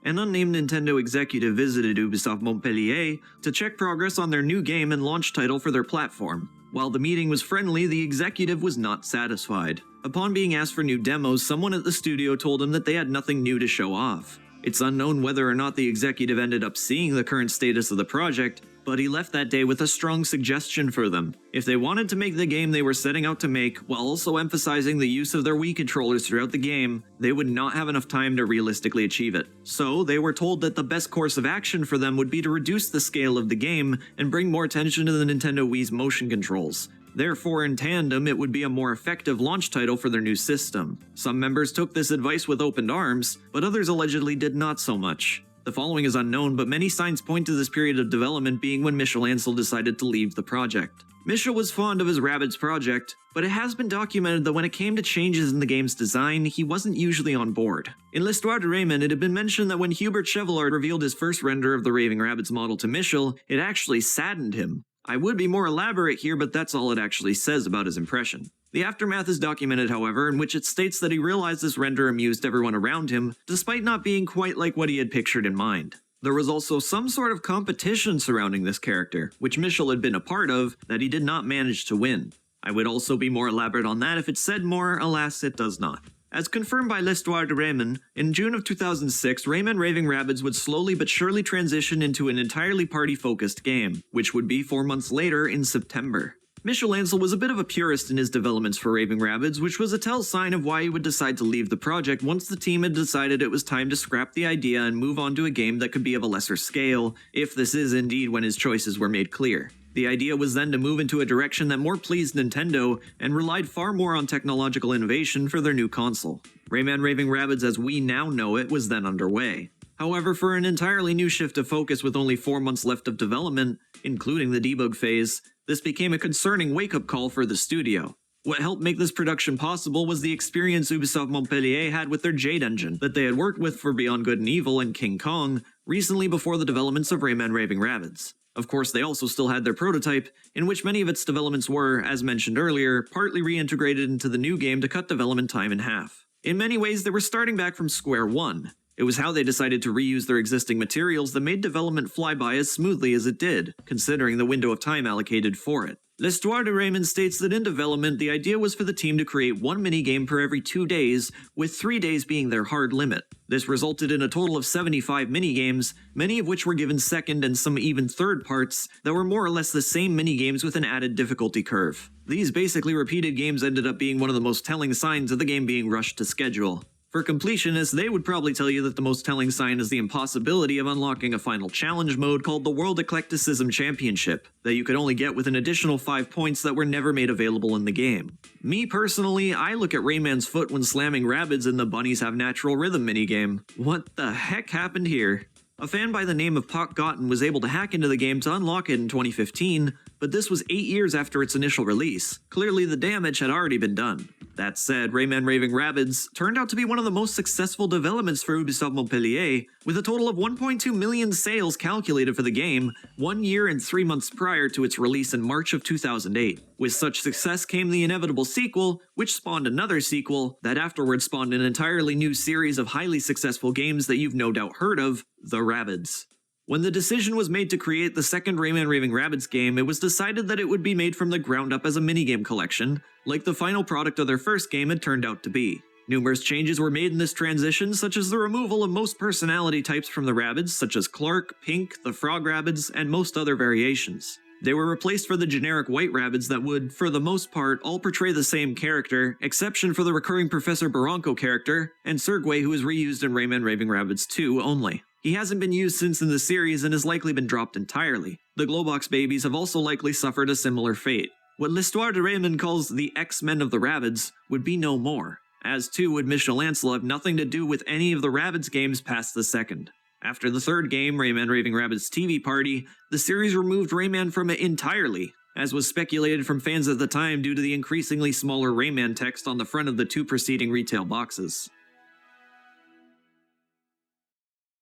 An unnamed Nintendo executive visited Ubisoft Montpellier to check progress on their new game and launch title for their platform. While the meeting was friendly, the executive was not satisfied. Upon being asked for new demos, someone at the studio told him that they had nothing new to show off. It's unknown whether or not the executive ended up seeing the current status of the project, but he left that day with a strong suggestion for them. If they wanted to make the game they were setting out to make, while also emphasizing the use of their Wii controllers throughout the game, they would not have enough time to realistically achieve it. So, they were told that the best course of action for them would be to reduce the scale of the game and bring more attention to the Nintendo Wii's motion controls. Therefore, in tandem, it would be a more effective launch title for their new system. Some members took this advice with open arms, but others allegedly did not so much. The following is unknown, but many signs point to this period of development being when Michel Ancel decided to leave the project. Michel was fond of his Rabbids project, but it has been documented that when it came to changes in the game's design, he wasn't usually on board. In L'Histoire de Rayman, it had been mentioned that when Hubert Chevallard revealed his first render of the Raving Rabbids model to Michel, it actually saddened him. I would be more elaborate here, but that's all it actually says about his impression. The aftermath is documented, however, in which it states that he realized this render amused everyone around him, despite not being quite like what he had pictured in mind. There was also some sort of competition surrounding this character, which Michel had been a part of, that he did not manage to win. I would also be more elaborate on that if it said more, alas it does not. As confirmed by L'Histoire de Rayman, in June of 2006, Rayman Raving Rabbids would slowly but surely transition into an entirely party-focused game, which would be 4 months later in September. Michel Ancel was a bit of a purist in his developments for Raving Rabbids, which was a tell sign of why he would decide to leave the project once the team had decided it was time to scrap the idea and move on to a game that could be of a lesser scale, if this is indeed when his choices were made clear. The idea was then to move into a direction that more pleased Nintendo and relied far more on technological innovation for their new console. Rayman Raving Rabbids as we now know it was then underway. However, for an entirely new shift of focus with only 4 months left of development, including the debug phase, this became a concerning wake-up call for the studio. What helped make this production possible was the experience Ubisoft Montpellier had with their Jade engine that they had worked with for Beyond Good and Evil and King Kong recently before the developments of Rayman Raving Rabbids. Of course, they also still had their prototype, in which many of its developments were, as mentioned earlier, partly reintegrated into the new game to cut development time in half. In many ways, they were starting back from square one. It was how they decided to reuse their existing materials that made development fly by as smoothly as it did, considering the window of time allocated for it. L'Histoire de Rayman states that in development, the idea was for the team to create one minigame per every 2 days, with 3 days being their hard limit. This resulted in a total of 75 minigames, many of which were given second and some even third parts that were more or less the same minigames with an added difficulty curve. These basically repeated games ended up being one of the most telling signs of the game being rushed to schedule. For completionists, they would probably tell you that the most telling sign is the impossibility of unlocking a final challenge mode called the World Eclecticism Championship, that you could only get with an additional 5 points that were never made available in the game. Me personally, I look at Rayman's foot when slamming Rabbids in the Bunnies Have Natural Rhythm minigame. What the heck happened here? A fan by the name of Pock Gotten was able to hack into the game to unlock it in 2015, but this was 8 years after its initial release. Clearly the damage had already been done. That said, Rayman Raving Rabbids turned out to be one of the most successful developments for Ubisoft Montpellier, with a total of 1.2 million sales calculated for the game, 1 year and 3 months prior to its release in March of 2008. With such success came the inevitable sequel, which spawned another sequel, that afterwards spawned an entirely new series of highly successful games that you've no doubt heard of, the Rabbids. When the decision was made to create the second Rayman Raving Rabbids game, it was decided that it would be made from the ground up as a minigame collection, like the final product of their first game had turned out to be. Numerous changes were made in this transition, such as the removal of most personality types from the Rabbids, such as Clark, Pink, the Frog Rabbids, and most other variations. They were replaced for the generic White Rabbids that would, for the most part, all portray the same character, exception for the recurring Professor Barranco character, and Sergway who is reused in Rayman Raving Rabbids 2 only. He hasn't been used since in the series and has likely been dropped entirely. The Glowbox babies have also likely suffered a similar fate. What L'Histoire de Rayman calls the X-Men of the Rabbids would be no more, as too would Michel Ancel have nothing to do with any of the Rabbids games past the second. After the third game, Rayman Raving Rabbids TV Party, the series removed Rayman from it entirely, as was speculated from fans at the time due to the increasingly smaller Rayman text on the front of the two preceding retail boxes.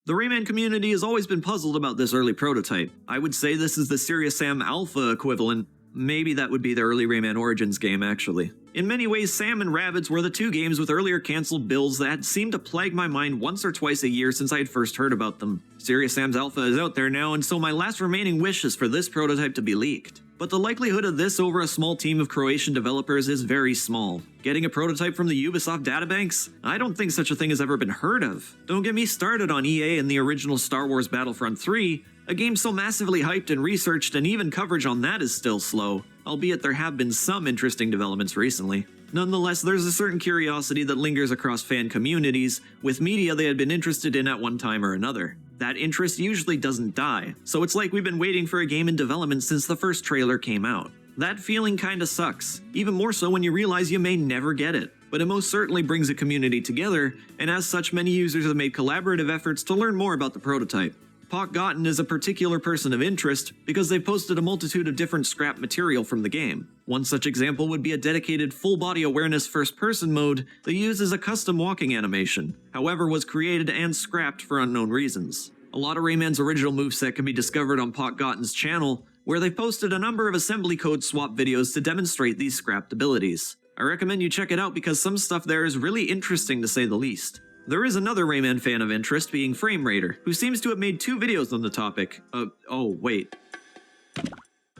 The Rayman community has always been puzzled about this early prototype. I would say this is the Serious Sam Alpha equivalent. Maybe that would be the early Rayman Origins game, actually. In many ways, Sam and Rabbids were the two games with earlier cancelled builds that had seemed to plague my mind once or twice a year since I had first heard about them. Serious Sam's Alpha is out there now, and so my last remaining wish is for this prototype to be leaked. But the likelihood of this over a small team of Croatian developers is very small. Getting a prototype from the Ubisoft databanks? I don't think such a thing has ever been heard of. Don't get me started on EA and the original Star Wars Battlefront 3, a game so massively hyped and researched, and even coverage on that is still slow, albeit there have been some interesting developments recently. Nonetheless, there's a certain curiosity that lingers across fan communities, with media they had been interested in at one time or another. That interest usually doesn't die, so it's like we've been waiting for a game in development since the first trailer came out. That feeling kinda sucks, even more so when you realize you may never get it. But it most certainly brings a community together, and as such many users have made collaborative efforts to learn more about the prototype. Pock Gotten is a particular person of interest because they've posted a multitude of different scrap material from the game. One such example would be a dedicated full-body awareness first-person mode that uses a custom walking animation, however was created and scrapped for unknown reasons. A lot of Rayman's original moveset can be discovered on Pock Gotten's channel, where they've posted a number of assembly code swap videos to demonstrate these scrapped abilities. I recommend you check it out because some stuff there is really interesting to say the least. There is another Rayman fan of interest, being FrameRater, who seems to have made 2 videos on the topic. Wait.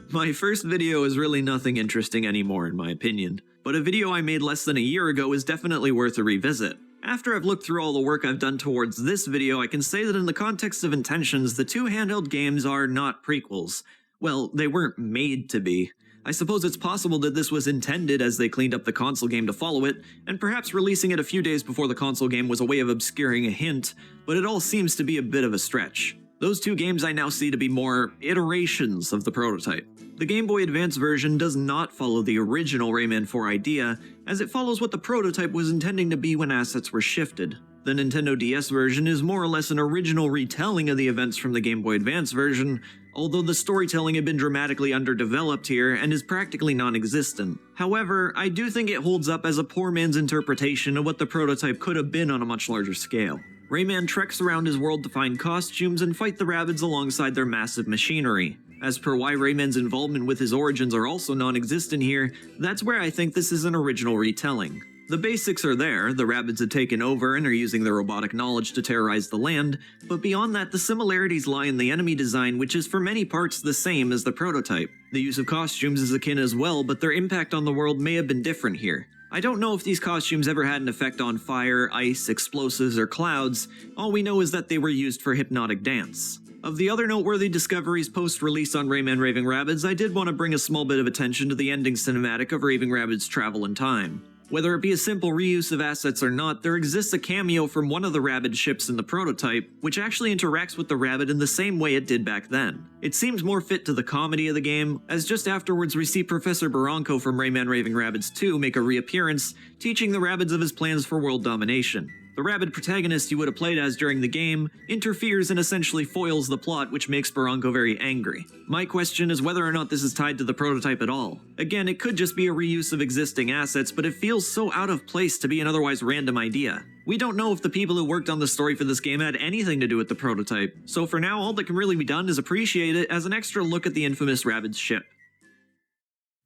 My first video is really nothing interesting anymore in my opinion, but a video I made less than a year ago is definitely worth a revisit. After I've looked through all the work I've done towards this video, I can say that in the context of intentions, the 2 handheld games are not prequels. Well, they weren't made to be. I suppose it's possible that this was intended as they cleaned up the console game to follow it, and perhaps releasing it a few days before the console game was a way of obscuring a hint, but it all seems to be a bit of a stretch. Those 2 games I now see to be more iterations of the prototype. The Game Boy Advance version does not follow the original Rayman 4 idea, as it follows what the prototype was intending to be when assets were shifted. The Nintendo DS version is more or less an original retelling of the events from the Game Boy Advance version, although the storytelling had been dramatically underdeveloped here and is practically non-existent. However, I do think it holds up as a poor man's interpretation of what the prototype could have been on a much larger scale. Rayman treks around his world to find costumes and fight the Rabbids alongside their massive machinery. As per why Rayman's involvement with his origins are also non-existent here, that's where I think this is an original retelling. The basics are there, the Rabbids have taken over and are using their robotic knowledge to terrorize the land, but beyond that the similarities lie in the enemy design, which is for many parts the same as the prototype. The use of costumes is akin as well, but their impact on the world may have been different here. I don't know if these costumes ever had an effect on fire, ice, explosives, or clouds. All we know is that they were used for hypnotic dance. Of the other noteworthy discoveries post-release on Rayman Raving Rabbids, I did want to bring a small bit of attention to the ending cinematic of Raving Rabbids Travel in Time. Whether it be a simple reuse of assets or not, there exists a cameo from one of the Rabbid ships in the prototype, which actually interacts with the Rabbid in the same way it did back then. It seems more fit to the comedy of the game, as just afterwards we see Professor Barranco from Rayman Raving Rabbids 2 make a reappearance, teaching the Rabbids of his plans for world domination. The Rabbid protagonist you would have played as during the game interferes and essentially foils the plot, which makes Barranco very angry. My question is whether or not this is tied to the prototype at all. Again, it could just be a reuse of existing assets, but it feels so out of place to be an otherwise random idea. We don't know if the people who worked on the story for this game had anything to do with the prototype, so for now all that can really be done is appreciate it as an extra look at the infamous Rabbids ship.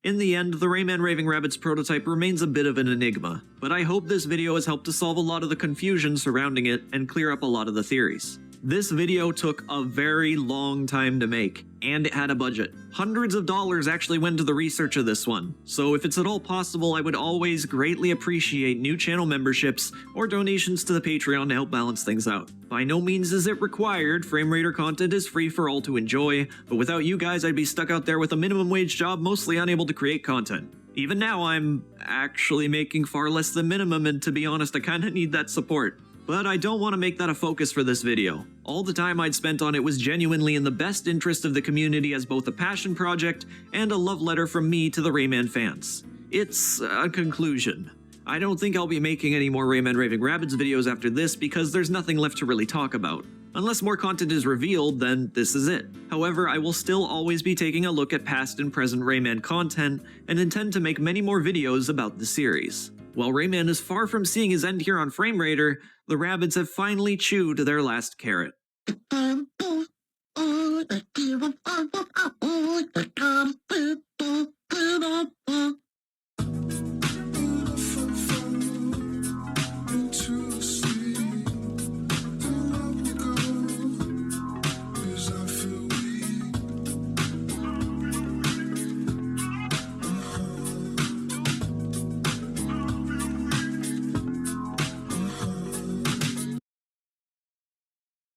In the end, the Rayman Raving Rabbids prototype remains a bit of an enigma, but I hope this video has helped to solve a lot of the confusion surrounding it and clear up a lot of the theories. This video took a very long time to make, and it had a budget. Hundreds of dollars actually went to the research of this one, so if it's at all possible, I would always greatly appreciate new channel memberships or donations to the Patreon to help balance things out. By no means is it required, FrameRater content is free for all to enjoy, but without you guys I'd be stuck out there with a minimum wage job, mostly unable to create content. Even now I'm actually making far less than minimum, and to be honest I kinda need that support. But I don't want to make that a focus for this video. All the time I'd spent on it was genuinely in the best interest of the community as both a passion project and a love letter from me to the Rayman fans. It's a conclusion. I don't think I'll be making any more Rayman Raving Rabbids videos after this because there's nothing left to really talk about. Unless more content is revealed, then this is it. However, I will still always be taking a look at past and present Rayman content and intend to make many more videos about the series. While Rayman is far from seeing his end here on FrameRater, the Rabbids have finally chewed their last carrot.